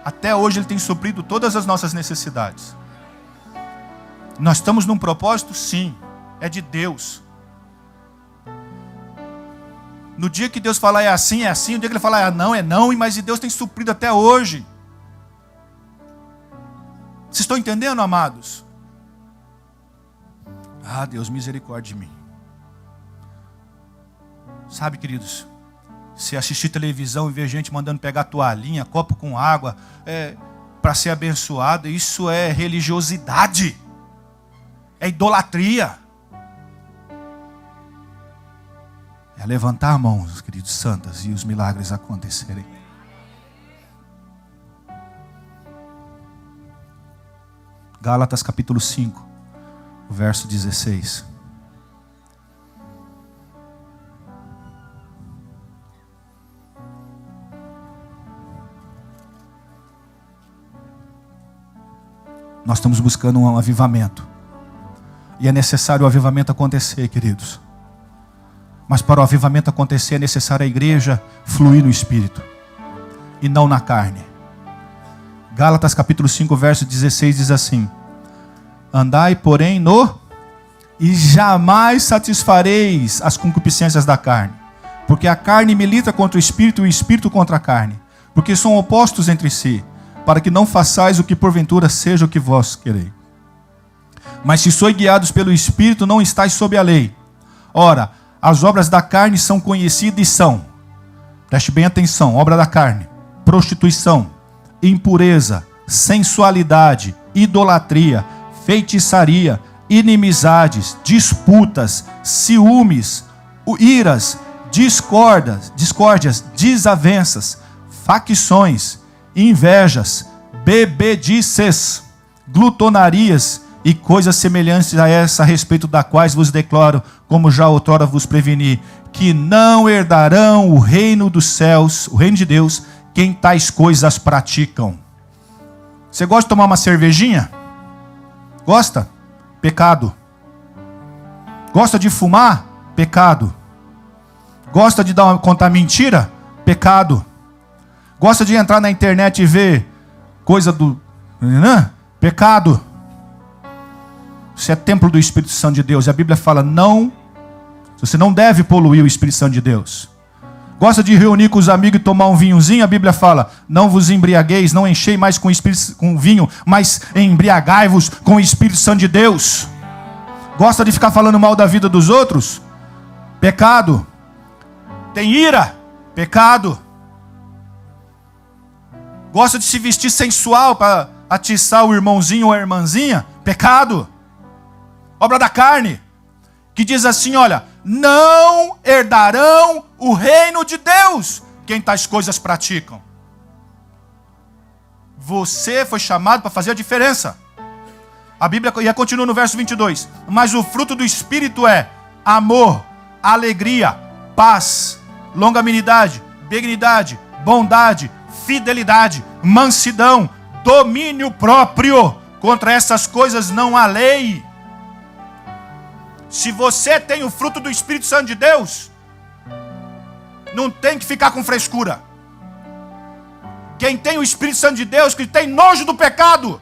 Até hoje Ele tem suprido todas as nossas necessidades. Nós estamos num propósito? Sim. É de Deus. No dia que Deus falar é assim, é assim. No dia que Ele falar é não. Mas Deus tem suprido até hoje. Vocês estão entendendo, amados? Deus, misericórdia de mim. Sabe, queridos, se assistir televisão e ver gente mandando pegar toalhinha, copo com água, para ser abençoado, isso é religiosidade. É idolatria. É levantar a mão, queridos santas, e os milagres acontecerem. Gálatas capítulo 5, verso 16. Nós estamos buscando um avivamento. E é necessário o avivamento acontecer, queridos. Mas para o avivamento acontecer é necessário a igreja fluir no Espírito e não na carne. Gálatas capítulo 5, verso 16 diz assim: andai, porém, e jamais satisfareis as concupiscências da carne, porque a carne milita contra o Espírito e o Espírito contra a carne, porque são opostos entre si, para que não façais o que porventura seja o que vós quereis. Mas se sois guiados pelo Espírito, não estáis sob a lei. Ora, as obras da carne são conhecidas e são, preste bem atenção, obra da carne: prostituição, impureza, sensualidade, idolatria, feitiçaria, inimizades, disputas, ciúmes, iras, discórdias, desavenças, facções, invejas, bebedices, glutonarias e coisas semelhantes a essa, a respeito da quais vos declaro, como já outrora vos preveni, que não herdarão o reino dos céus, o reino de Deus, quem tais coisas praticam. Você gosta de tomar uma cervejinha? Gosta? Pecado. Gosta de fumar? Pecado. Gosta de contar mentira? Pecado. Gosta de entrar na internet e ver coisa do... Pecado. Você é templo do Espírito Santo de Deus. E a Bíblia fala, você não deve poluir o Espírito Santo de Deus. Gosta de reunir com os amigos e tomar um vinhozinho? A Bíblia fala, não vos embriagueis, não enchei mais com vinho, mas embriagai-vos com o Espírito Santo de Deus. Gosta de ficar falando mal da vida dos outros? Pecado. Tem ira? Pecado. Gosta de se vestir sensual para atiçar o irmãozinho ou a irmãzinha? Pecado. Obra da carne. Que diz assim, olha, não herdarão o reino de Deus quem tais coisas praticam. Você foi chamado para fazer a diferença. A Bíblia continua no verso 22. Mas o fruto do Espírito é amor, alegria, paz, longanimidade, benignidade, bondade, fidelidade, mansidão, domínio próprio. Contra essas coisas não há lei. Se você tem o fruto do Espírito Santo de Deus, não tem que ficar com frescura. Quem tem o Espírito Santo de Deus, que tem nojo do pecado.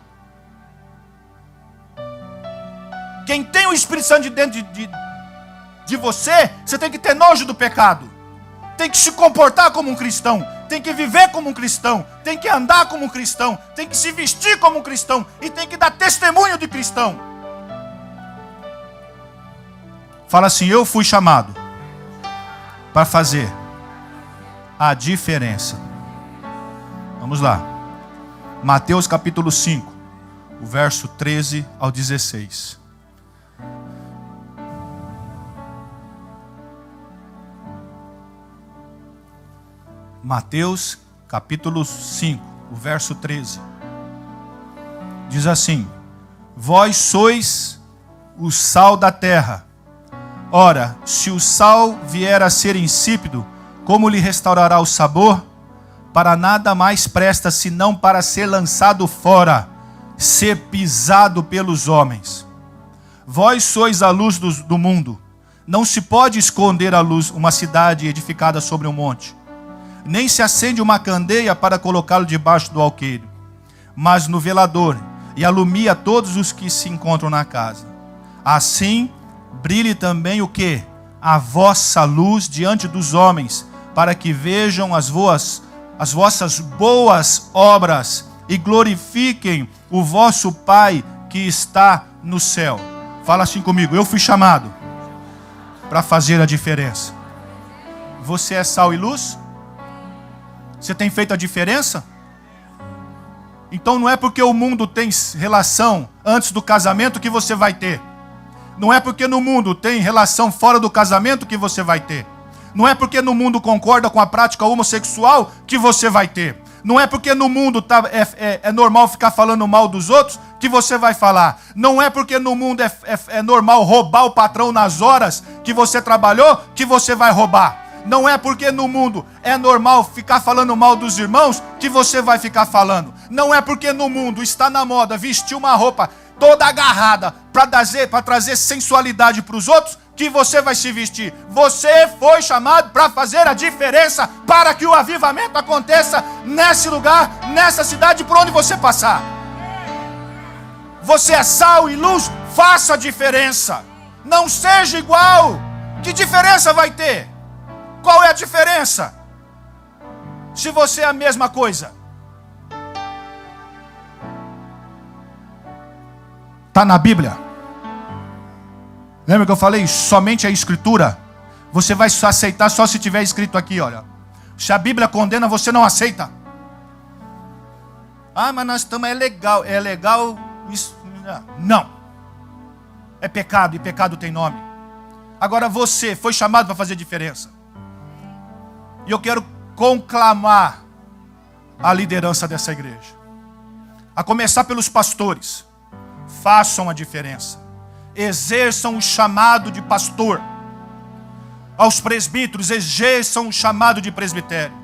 Quem tem o Espírito Santo de dentro de você, você tem que ter nojo do pecado. Tem que se comportar como um cristão. Tem que viver como um cristão. Tem que andar como um cristão. Tem que se vestir como um cristão. E tem que dar testemunho de cristão. Fala assim, eu fui chamado para fazer a diferença. Vamos lá. Mateus capítulo 5, o verso 13 ao 16. Mateus capítulo 5, o verso 13. Diz assim, vós sois o sal da terra. Ora, se o sal vier a ser insípido, como lhe restaurará o sabor? Para nada mais presta, senão para ser lançado fora, ser pisado pelos homens. Vós sois a luz do mundo. Não se pode esconder a luz uma cidade edificada sobre um monte. Nem se acende uma candeia para colocá-lo debaixo do alqueire, mas no velador, e alumia todos os que se encontram na casa. Assim, brilhe também o quê? A vossa luz diante dos homens, para que vejam as vossas boas obras e glorifiquem o vosso Pai que está no céu. Fala assim comigo, eu fui chamado para fazer a diferença. Você é sal e luz? Você tem feito a diferença? Então não é porque o mundo tem relação antes do casamento que você vai ter. Não é porque no mundo tem relação fora do casamento que você vai ter. Não é porque no mundo concorda com a prática homossexual que você vai ter. Não é porque no mundo é normal ficar falando mal dos outros que você vai falar. Não é porque no mundo é normal roubar o patrão nas horas que você trabalhou que você vai roubar. Não é porque no mundo é normal ficar falando mal dos irmãos que você vai ficar falando. Não é porque no mundo está na moda vestir uma roupa toda agarrada para trazer sensualidade para os outros que você vai se vestir. Você foi chamado para fazer a diferença, para que o avivamento aconteça nesse lugar, nessa cidade, por onde você passar. Você é sal e luz, faça a diferença. Não seja igual. Que diferença vai ter? Qual é a diferença? Se você é a mesma coisa. Está na Bíblia. Lembra que eu falei? Somente a Escritura. Você vai aceitar só se tiver escrito aqui, olha. Se a Bíblia condena, você não aceita. Ah, mas nós estamos, é legal. É legal isso? Não. É pecado e pecado tem nome. Agora você foi chamado para fazer diferença. E eu quero conclamar a liderança dessa igreja. A começar pelos pastores. Façam a diferença. Exerçam o chamado de pastor. Aos presbíteros, exerçam o chamado de presbitério.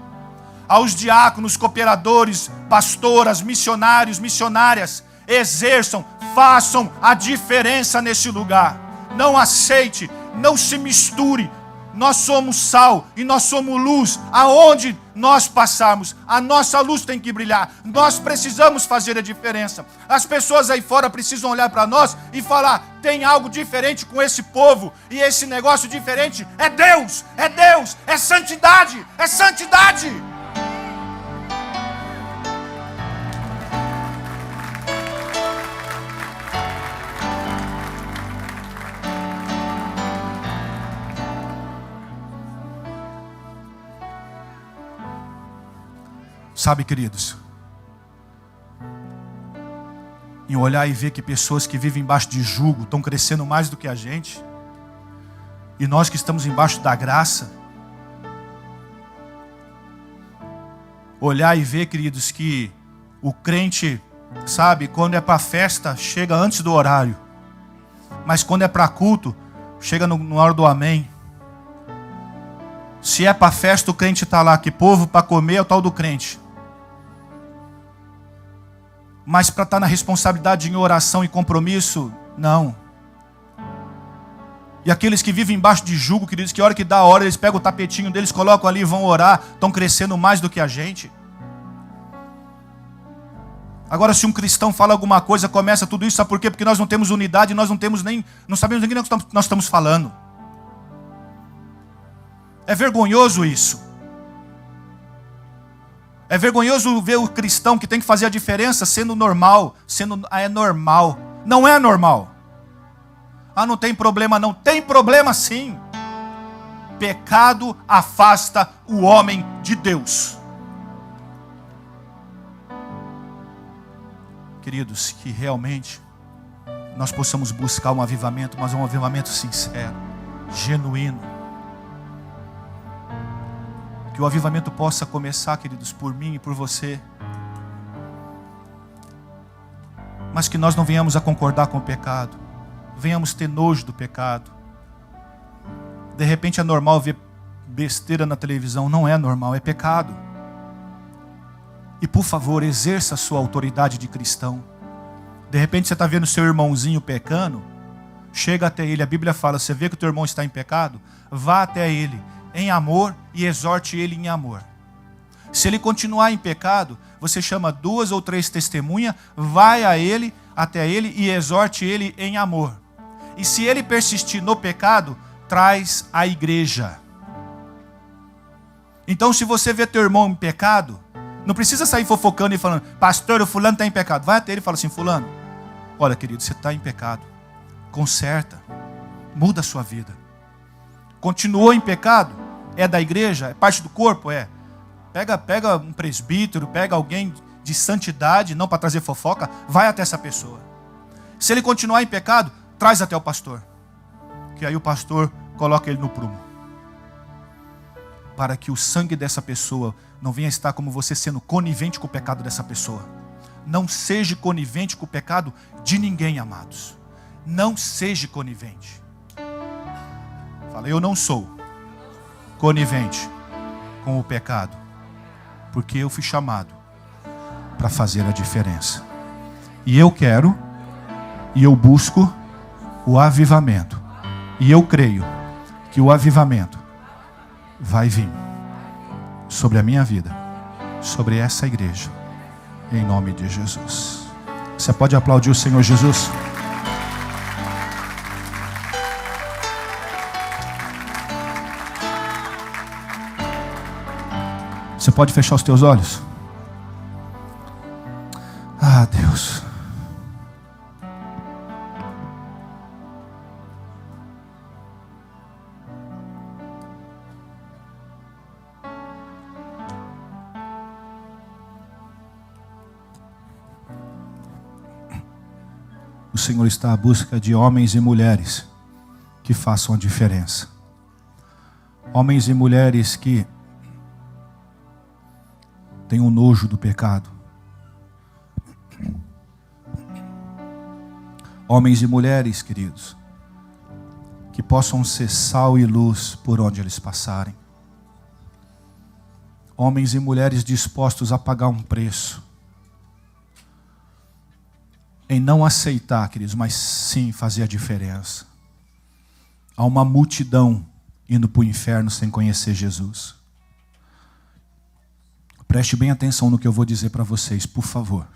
Aos diáconos, cooperadores, pastoras, missionários, missionárias, exerçam, façam a diferença nesse lugar. Não aceite, não se misture Nós somos sal e nós somos luz. Aonde nós passarmos, a nossa luz tem que brilhar. Nós precisamos fazer a diferença. As pessoas aí fora precisam olhar para nós e falar: tem algo diferente com esse povo. E esse negócio diferente é Deus, é santidade, é santidade. Sabe, queridos, em olhar e ver que pessoas que vivem embaixo de jugo estão crescendo mais do que a gente, e nós que estamos embaixo da graça, olhar e ver, queridos, que o crente, sabe, quando é para festa, chega antes do horário, mas quando é para culto, chega na hora do amém. Se é para festa, o crente está lá, que povo para comer é o tal do crente. Mas para estar na responsabilidade em oração e compromisso, não. E aqueles que vivem embaixo de jugo, queridos, que a hora que dá a hora, eles pegam o tapetinho deles, colocam ali e vão orar, estão crescendo mais do que a gente. Agora, se um cristão fala alguma coisa, começa tudo isso, sabe por quê? Porque nós não temos unidade, nós não sabemos nem o que nós estamos falando. É vergonhoso isso. É vergonhoso ver o cristão que tem que fazer a diferença sendo normal, é normal. Não é normal. Não tem problema não. Tem problema sim. Pecado afasta o homem de Deus. Queridos, que realmente nós possamos buscar um avivamento, mas um avivamento sincero, genuíno. Que o avivamento possa começar, queridos, por mim e por você. Mas que nós não venhamos a concordar com o pecado. Venhamos ter nojo do pecado. De repente é normal ver besteira na televisão. Não é normal, é pecado. E por favor, exerça a sua autoridade de cristão. De repente você está vendo seu irmãozinho pecando. Chega até ele, a Bíblia fala, você vê que o teu irmão está em pecado? Vá até ele em amor e exorte ele em amor. Se ele continuar em pecado, você chama 2 ou 3 testemunhas, vai até ele e exorte ele em amor. E se ele persistir no pecado, traz a igreja. Então, se você vê teu irmão em pecado, não precisa sair fofocando e falando: pastor, o fulano está em pecado. Vai até ele e fala assim: fulano, olha, querido, você está em pecado. Conserta, muda a sua vida. Continuou em pecado? É da igreja? É parte do corpo? É. Pega um presbítero, pega alguém de santidade, não para trazer fofoca, vai até essa pessoa. Se ele continuar em pecado, traz até o pastor. Que aí o pastor coloca ele no prumo. Para que o sangue dessa pessoa não venha estar como você sendo conivente com o pecado dessa pessoa. Não seja conivente com o pecado de ninguém, amados. Não seja conivente. Fala, eu não sou conivente com o pecado, porque eu fui chamado para fazer a diferença. E eu quero, e eu busco o avivamento. E eu creio que o avivamento vai vir sobre a minha vida, sobre essa igreja, em nome de Jesus. Você pode aplaudir o Senhor Jesus? Você pode fechar os teus olhos? Ah, Deus. O Senhor está à busca de homens e mulheres que façam a diferença. Homens e mulheres que tenham nojo do pecado. Homens e mulheres, queridos, que possam ser sal e luz por onde eles passarem. Homens e mulheres dispostos a pagar um preço. Em não aceitar, queridos, mas sim fazer a diferença. Há uma multidão indo para o inferno sem conhecer Jesus. Preste bem atenção no que eu vou dizer para vocês, por favor.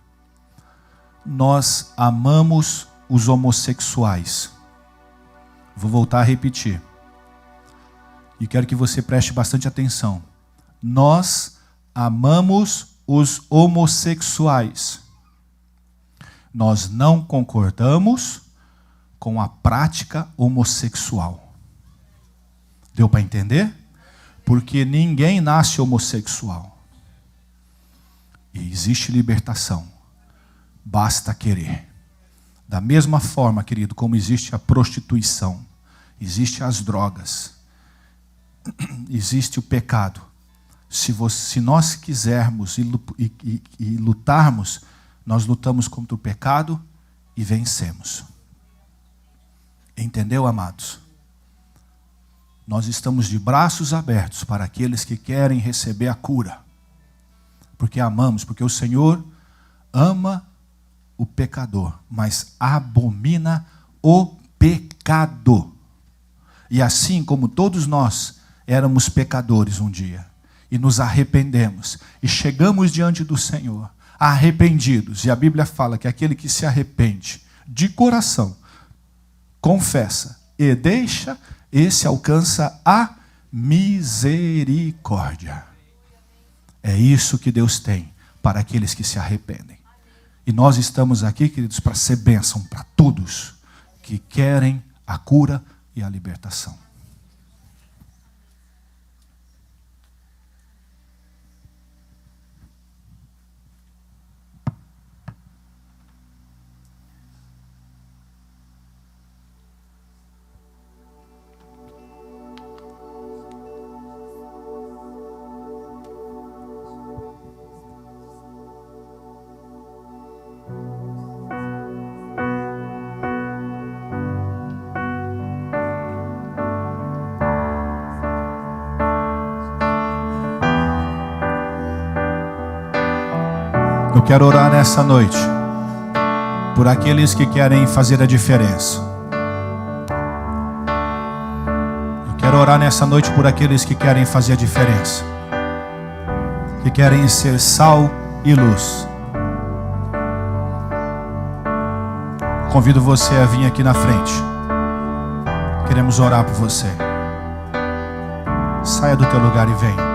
Nós amamos os homossexuais. Vou voltar a repetir. E quero que você preste bastante atenção. Nós amamos os homossexuais. Nós não concordamos com a prática homossexual. Deu para entender? Porque ninguém nasce homossexual. E existe libertação. Basta querer. Da mesma forma, querido, como existe a prostituição, existe as drogas, existe o pecado. Se nós quisermos e lutarmos, nós lutamos contra o pecado e vencemos. Entendeu, amados? Nós estamos de braços abertos para aqueles que querem receber a cura. Porque amamos, porque o Senhor ama o pecador, mas abomina o pecado. E assim como todos nós éramos pecadores um dia, e nos arrependemos, e chegamos diante do Senhor, arrependidos, e a Bíblia fala que aquele que se arrepende de coração, confessa e deixa, esse alcança a misericórdia. É isso que Deus tem para aqueles que se arrependem. E nós estamos aqui, queridos, para ser bênção para todos que querem a cura e a libertação. Eu quero orar nessa noite por aqueles que querem fazer a diferença. Eu quero orar nessa noite por aqueles que querem fazer a diferença, que querem ser sal e luz. Convido você a vir aqui na frente. Queremos orar por você. Saia do teu lugar e venha.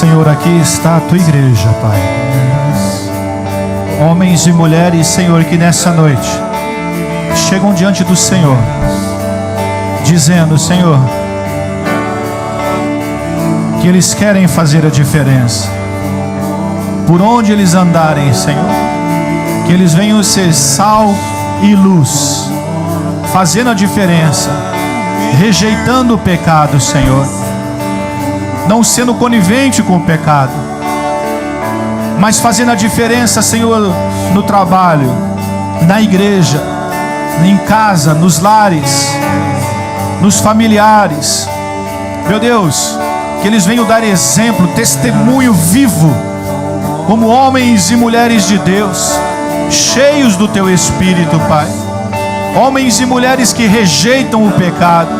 Senhor, aqui está a tua igreja, Pai. Homens e mulheres, Senhor, que nessa noite chegam diante do Senhor, dizendo, Senhor, que eles querem fazer a diferença. Por onde eles andarem, Senhor, que eles venham ser sal e luz, fazendo a diferença, rejeitando o pecado, Senhor, não sendo conivente com o pecado, mas fazendo a diferença, Senhor, no trabalho, na igreja, em casa, nos lares, nos familiares. Meu Deus, que eles venham dar exemplo, testemunho vivo, como homens e mulheres de Deus, cheios do teu Espírito, Pai. Homens e mulheres que rejeitam o pecado,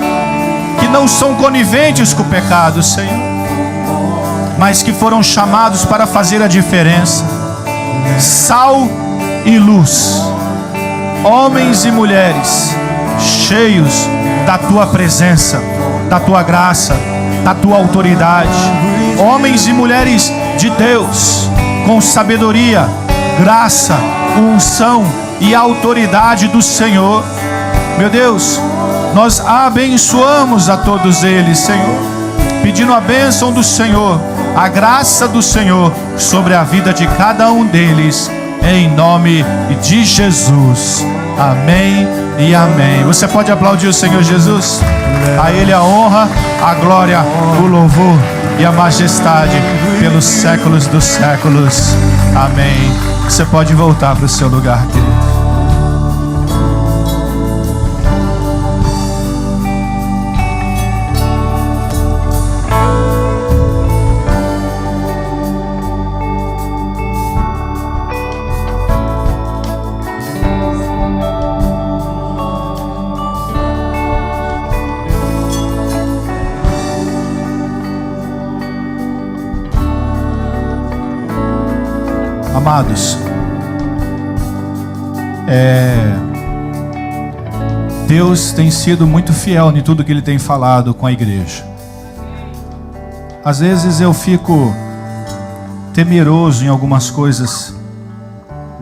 que não são coniventes com o pecado, Senhor, mas que foram chamados para fazer a diferença. Sal e luz. Homens e mulheres cheios da tua presença, da tua graça, da tua autoridade. Homens e mulheres de Deus, com sabedoria, graça, unção e autoridade do Senhor. Meu Deus, nós abençoamos a todos eles, Senhor, pedindo a bênção do Senhor, a graça do Senhor sobre a vida de cada um deles, em nome de Jesus. Amém e amém. Você pode aplaudir o Senhor Jesus? A Ele a honra, a glória, o louvor e a majestade pelos séculos dos séculos. Amém. Você pode voltar para o seu lugar, querido. Amados, Deus tem sido muito fiel em tudo que Ele tem falado com a igreja. Às vezes eu fico temeroso em algumas coisas,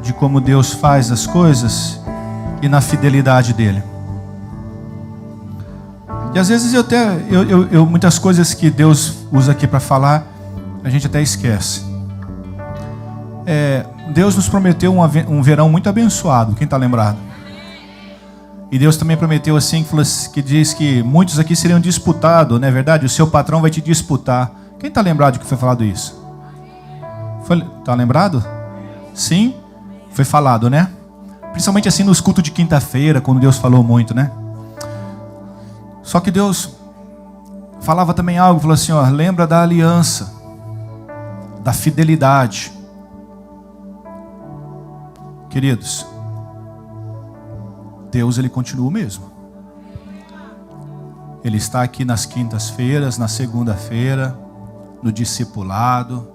de como Deus faz as coisas e na fidelidade dEle. E às vezes eu muitas coisas que Deus usa aqui para falar, a gente até esquece. Deus nos prometeu um verão muito abençoado. Quem está lembrado? E Deus também prometeu assim, que diz que muitos aqui seriam disputados, não é verdade? O seu patrão vai te disputar. Quem está lembrado de que foi falado isso? Está lembrado? Sim? Foi falado, né? Principalmente assim nos cultos de quinta-feira, quando Deus falou muito, né? Só que Deus falava também algo, falou assim, ó, lembra da aliança, da fidelidade. Queridos, Deus, Ele continua o mesmo. Ele está aqui nas quintas-feiras, na segunda-feira, no discipulado,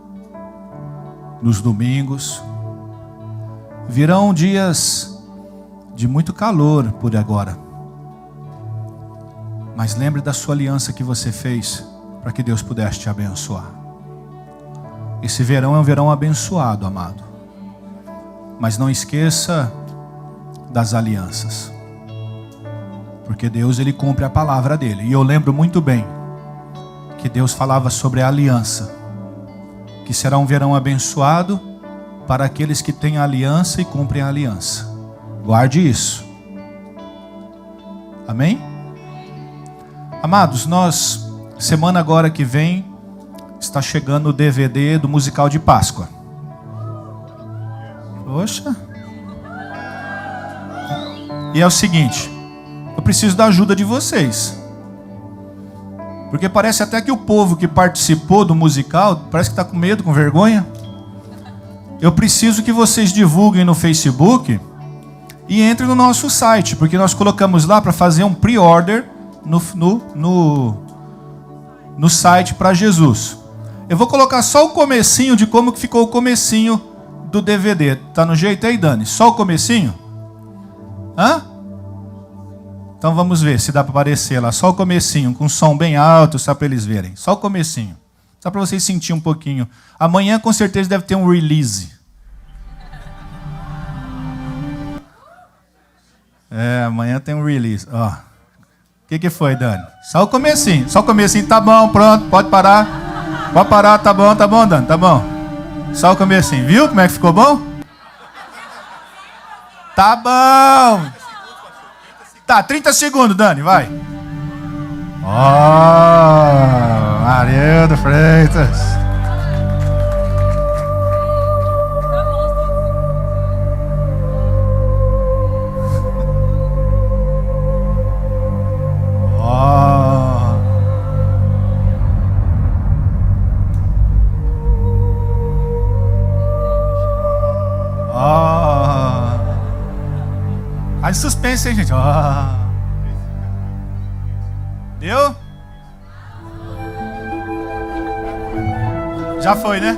nos domingos. Virão dias de muito calor por agora. Mas lembre da sua aliança que você fez para que Deus pudesse te abençoar. Esse verão é um verão abençoado, amado. Mas não esqueça das alianças. Porque Deus, Ele cumpre a palavra dEle. E eu lembro muito bem que Deus falava sobre a aliança. Que será um verão abençoado para aqueles que têm a aliança e cumprem a aliança. Guarde isso. Amém? Amados, semana agora que vem, está chegando o DVD do musical de Páscoa. Poxa. E é o seguinte, eu preciso da ajuda de vocês. Porque parece até que o povo que participou do musical, parece que está com medo, com vergonha. Eu preciso que vocês divulguem no Facebook e entrem no nosso site, porque nós colocamos lá para fazer um pre-order no site para Jesus. Eu vou colocar só o comecinho de como que ficou o comecinho do DVD. Tá no jeito aí, Dani? Só o comecinho? Hã? Então vamos ver se dá para aparecer lá. Só o comecinho, com som bem alto, só para eles verem. Só o comecinho. Só para vocês sentirem um pouquinho. Amanhã, com certeza, deve ter um release. Amanhã tem um release. Ó. O que foi, Dani? Só o comecinho. Tá bom, pronto, pode parar. Pode parar, tá bom, Dani, tá bom. Só o comecinho. Viu como é que ficou bom? Tá bom. Tá, 30 segundos, Dani, vai. Ó, Marildo Freitas. Aí suspense, hein, gente? Deu? Já foi, né?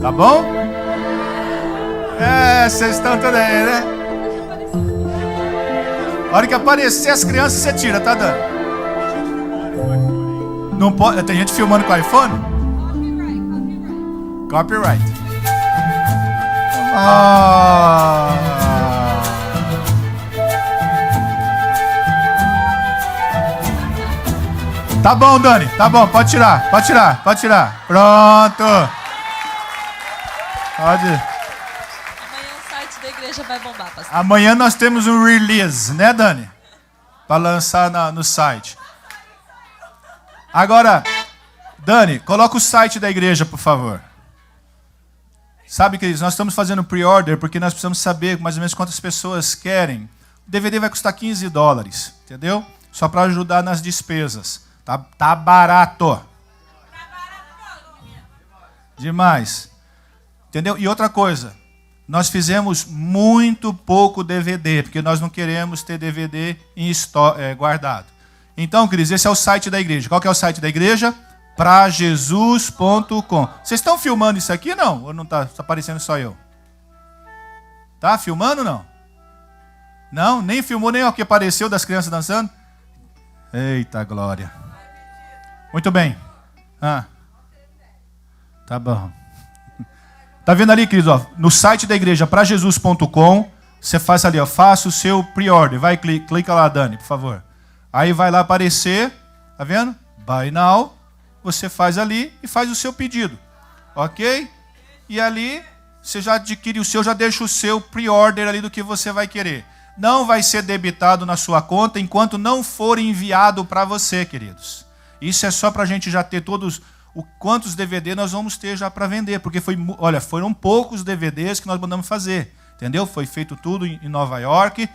Tá bom? Vocês estão tudo aí, né? A hora que aparecer as crianças, você tira, tá dando? Não pode. Tem gente filmando com o iPhone? Copyright. Tá bom, Dani. Tá bom, pode tirar. Pronto. Pode. Amanhã o site da igreja vai bombar, pastor. Amanhã nós temos um release, né, Dani? Para lançar no site. Agora, Dani, coloca o site da igreja, por favor. Sabe, queridos, nós estamos fazendo pre-order porque nós precisamos saber mais ou menos quantas pessoas querem. O DVD vai custar $15, entendeu? Só para ajudar nas despesas. Tá barato. Demais. Entendeu? E outra coisa, nós fizemos muito pouco DVD, porque nós não queremos ter DVD guardado. Então, queridos, esse é o site da igreja. Qual que é o site da igreja? prajesus.com. Vocês estão filmando isso aqui, não? Ou não está aparecendo só eu? Tá filmando, não? Não? Nem filmou, nem o que apareceu das crianças dançando? Eita glória. Muito bem. Tá bom. Tá vendo ali, queridos? Ó, no site da igreja, prajesus.com, você faz ali, ó, faça o seu pre-order. Vai, clica lá, Dani, por favor. Aí vai lá aparecer, tá vendo? Buy now. Você faz ali e faz o seu pedido. Ok? E ali, você já adquire o seu, já deixa o seu pre-order ali do que você vai querer. Não vai ser debitado na sua conta enquanto não for enviado para você, queridos. Isso é só para a gente já ter todos... quantos DVD nós vamos ter já para vender, porque foram poucos DVDs que nós mandamos fazer, entendeu? Foi feito tudo em Nova York,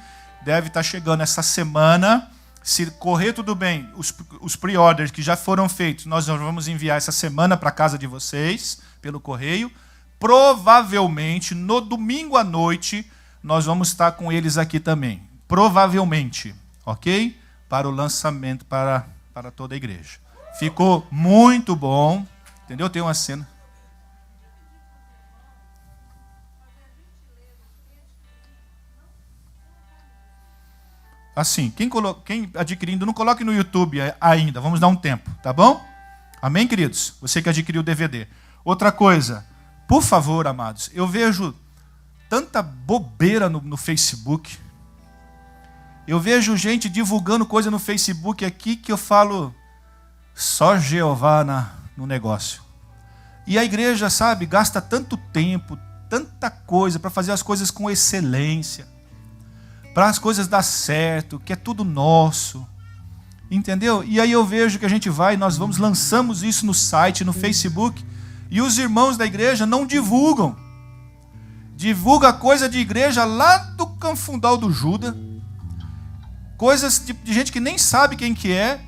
deve estar chegando essa semana, se correr tudo bem, os pre-orders que já foram feitos, nós vamos enviar essa semana para a casa de vocês, pelo correio, provavelmente no domingo à noite, nós vamos estar com eles aqui também, provavelmente, ok? Para o lançamento para toda a igreja. Ficou muito bom, entendeu? Tem uma cena. Assim, quem adquirindo, não coloque no YouTube ainda, vamos dar um tempo, tá bom? Amém, queridos? Você que adquiriu o DVD. Outra coisa, por favor, amados, eu vejo tanta bobeira no Facebook. Eu vejo gente divulgando coisa no Facebook aqui que eu falo... Só Jeová no negócio. E a igreja, sabe, gasta tanto tempo, tanta coisa para fazer as coisas com excelência, para as coisas dar certo, que é tudo nosso. Entendeu? E aí eu vejo que a gente nós lançamos isso no site, no Facebook, e os irmãos da igreja não divulgam. Divulga coisa de igreja lá do Canfundal do Juda, coisas de gente que nem sabe quem que é.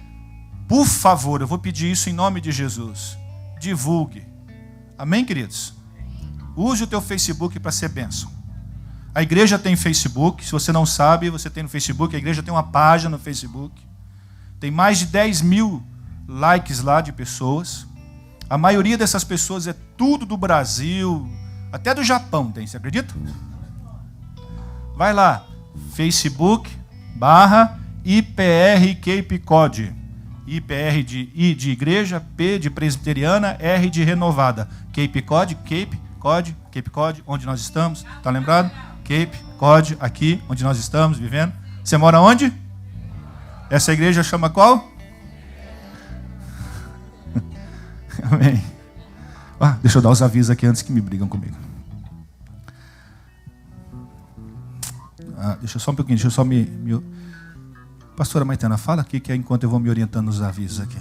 Por favor, eu vou pedir isso em nome de Jesus. Divulgue. Amém, queridos? Use o teu Facebook para ser bênção. A igreja tem Facebook. Se você não sabe, você tem no Facebook. A igreja tem uma página no Facebook. Tem mais de 10 mil likes lá de pessoas. A maioria dessas pessoas é tudo do Brasil, até do Japão tem, você acredita? Vai lá, Facebook/IPR Cape Cod. IPR de igreja, P de presbiteriana, R de renovada. Cape Cod, Cape Cod, onde nós estamos, tá lembrado? Cape Cod, aqui, onde nós estamos vivendo. Você mora onde? Essa igreja chama qual? Amém. Deixa eu dar os avisos aqui antes que me brigam comigo. Deixa eu só um pouquinho, deixa eu só me... Pastora Maitana, fala aqui que é enquanto eu vou me orientando nos avisos aqui.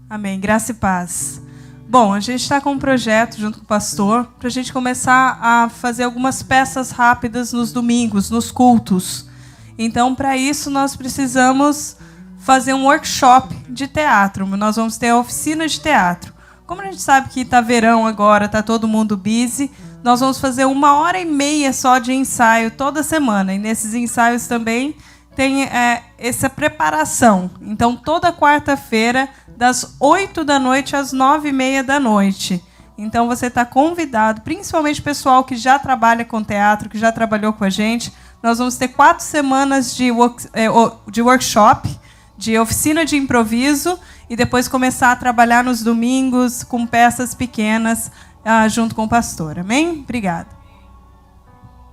Amém, graça e paz. Bom, a gente está com um projeto junto com o pastor para a gente começar a fazer algumas peças rápidas nos domingos, nos cultos. Então, para isso, nós precisamos fazer um workshop de teatro. Nós vamos ter a oficina de teatro. Como a gente sabe que está verão agora, está todo mundo busy, nós vamos fazer 1h30 só de ensaio toda semana. E nesses ensaios também tem essa preparação. Então, toda quarta-feira, das 8 da noite às 9h30 da noite. Então, você está convidado, principalmente o pessoal que já trabalha com teatro, que já trabalhou com a gente. Nós vamos ter 4 semanas de workshop, de oficina de improviso, e depois começar a trabalhar nos domingos com peças pequenas, junto com o pastor. Amém? Obrigada.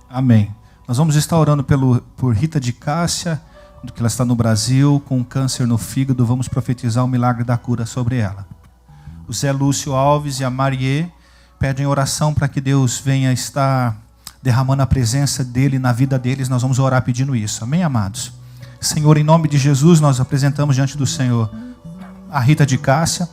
Amém. Nós vamos estar orando por Rita de Cássia, que ela está no Brasil, com câncer no fígado. Vamos profetizar o milagre da cura sobre ela. O Zé Lúcio Alves e a Marie pedem oração para que Deus venha estar derramando a presença dele na vida deles. Nós vamos orar pedindo isso. Amém, amados? Senhor, em nome de Jesus, nós apresentamos diante do Senhor a Rita de Cássia.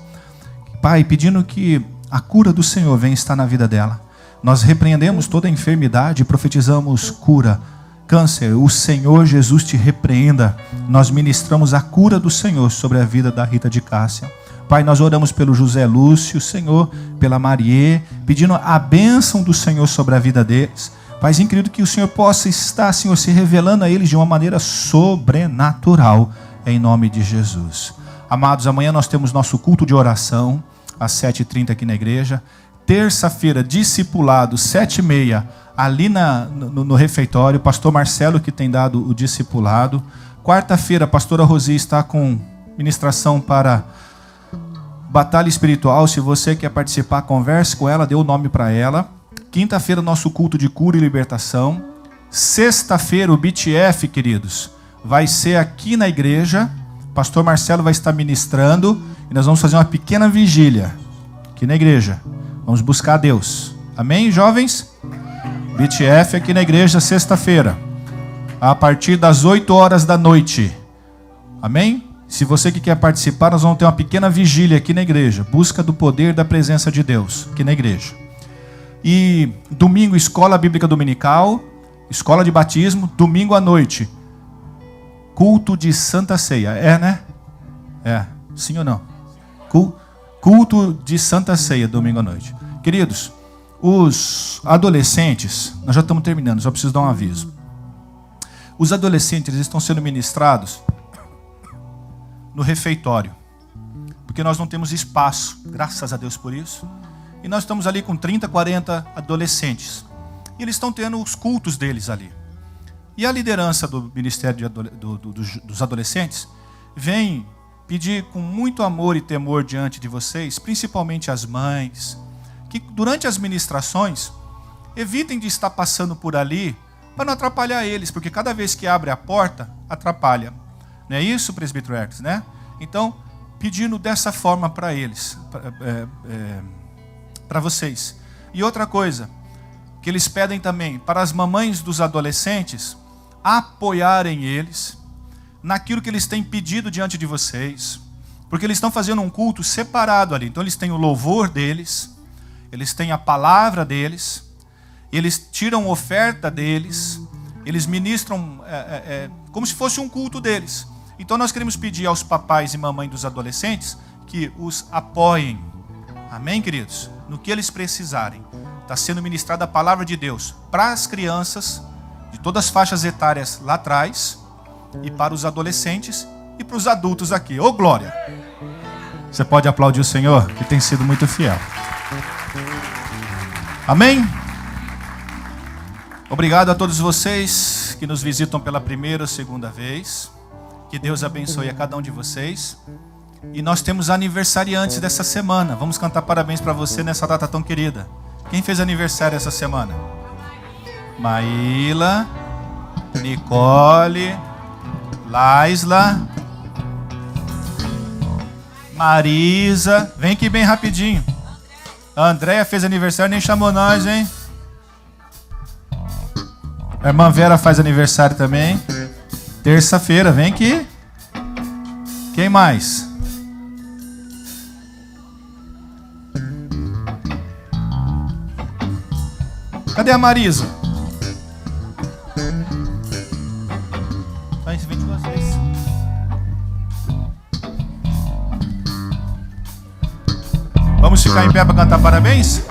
Pai, pedindo que a cura do Senhor venha estar na vida dela. Nós repreendemos toda a enfermidade e profetizamos cura. Câncer, o Senhor Jesus te repreenda. Nós ministramos a cura do Senhor sobre a vida da Rita de Cássia. Pai, nós oramos pelo José Lúcio, Senhor, pela Marie, pedindo a bênção do Senhor sobre a vida deles. Paizinho querido, que o Senhor possa estar, Senhor, se revelando a eles de uma maneira sobrenatural, em nome de Jesus. Amados, amanhã nós temos nosso culto de oração, às 7h30 aqui na igreja. Terça-feira, discipulado, 7h30, ali no refeitório. Pastor Marcelo que tem dado o discipulado. Quarta-feira, a pastora Rosi está com ministração para batalha espiritual. Se você quer participar, converse com ela, dê o nome para ela. Quinta-feira, nosso culto de cura e libertação. Sexta-feira, o BTF, queridos, vai ser aqui na igreja. Pastor Marcelo vai estar ministrando e nós vamos fazer uma pequena vigília aqui na igreja. Vamos buscar a Deus. Amém, jovens? BTF aqui na igreja, sexta-feira, a partir das 8h da noite. Amém? Se você que quer participar, nós vamos ter uma pequena vigília aqui na igreja. Busca do poder da presença de Deus aqui na igreja. E domingo, escola bíblica dominical, escola de batismo. Domingo à noite, culto de Santa Ceia. É, né? É. Sim ou não? Culto de Santa Ceia, domingo à noite. Queridos, os adolescentes, nós já estamos terminando, só preciso dar um aviso. Os adolescentes, eles estão sendo ministrados no refeitório, porque nós não temos espaço, graças a Deus por isso. E nós estamos ali com 30, 40 adolescentes. E eles estão tendo os cultos deles ali. E a liderança do Ministério dos Adolescentes vem pedir com muito amor e temor diante de vocês, principalmente as mães, que durante as ministrações evitem de estar passando por ali para não atrapalhar eles, porque cada vez que abre a porta, atrapalha. Não é isso, presbítero Hermes, né? Então, pedindo dessa forma para eles, para vocês. E outra coisa, que eles pedem também para as mamães dos adolescentes apoiarem eles naquilo que eles têm pedido diante de vocês, porque eles estão fazendo um culto separado ali. Então eles têm o louvor deles, eles têm a palavra deles, eles tiram oferta deles, eles ministram como se fosse um culto deles. Então nós queremos pedir aos papais e mamães dos adolescentes que os apoiem, amém, queridos? No que eles precisarem. está sendo ministrada a palavra de Deus para as crianças de todas as faixas etárias lá atrás e para os adolescentes e para os adultos aqui. Ô glória! Você pode aplaudir o Senhor, que tem sido muito fiel. Amém? Obrigado a todos vocês que nos visitam pela primeira ou segunda vez. Que Deus abençoe a cada um de vocês. E nós temos aniversariantes dessa semana. Vamos cantar parabéns para você nessa data tão querida. Quem fez aniversário essa semana? Maíla, Nicole, Laisla, Marisa. Vem aqui bem rapidinho. A Andréia fez aniversário, nem chamou nós, hein? A irmã Vera faz aniversário também. Terça-feira, vem aqui. Quem mais? Cadê a Marisa? Vai, 22 vezes. Vamos ficar em pé para cantar parabéns?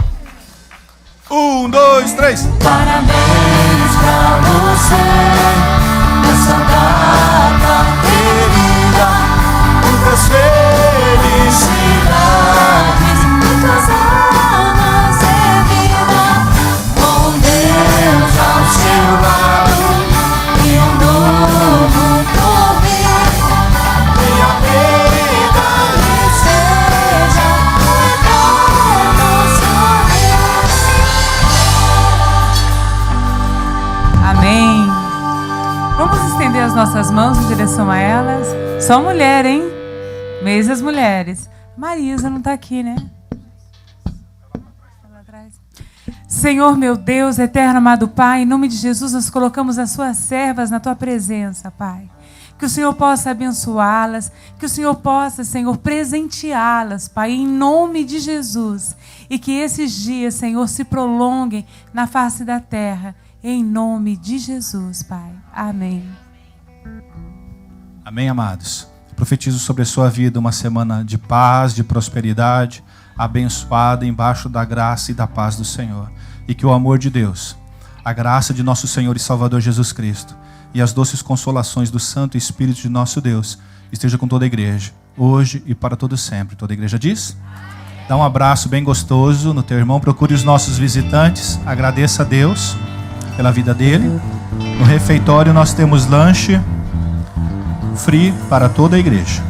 1, 2, 3. Parabéns pra você nessa data querida. Muitas felicidades, muitos anos de vida. Com Deus ao seu lado e um novo porvir. Que a vida lhe seja um eterno sorrir. Amém. Vamos estender as nossas mãos em direção a elas. Só mulher, hein? Mês das mulheres. Marisa não está aqui, né? Senhor, meu Deus, eterno amado Pai, em nome de Jesus, nós colocamos as suas servas na tua presença, Pai. Que o Senhor possa abençoá-las, que o Senhor possa, Senhor, presenteá-las, Pai, em nome de Jesus. E que esses dias, Senhor, se prolonguem na face da terra, em nome de Jesus, Pai. Amém. Amém, amados. Profetizo sobre a sua vida uma semana de paz, de prosperidade, abençoada embaixo da graça e da paz do Senhor. E que o amor de Deus, a graça de nosso Senhor e Salvador Jesus Cristo e as doces consolações do Santo Espírito de nosso Deus esteja com toda a igreja, hoje e para todo sempre. Toda a igreja diz? Dá um abraço bem gostoso no teu irmão, procure os nossos visitantes, agradeça a Deus pela vida dele. No refeitório nós temos lanche free para toda a igreja.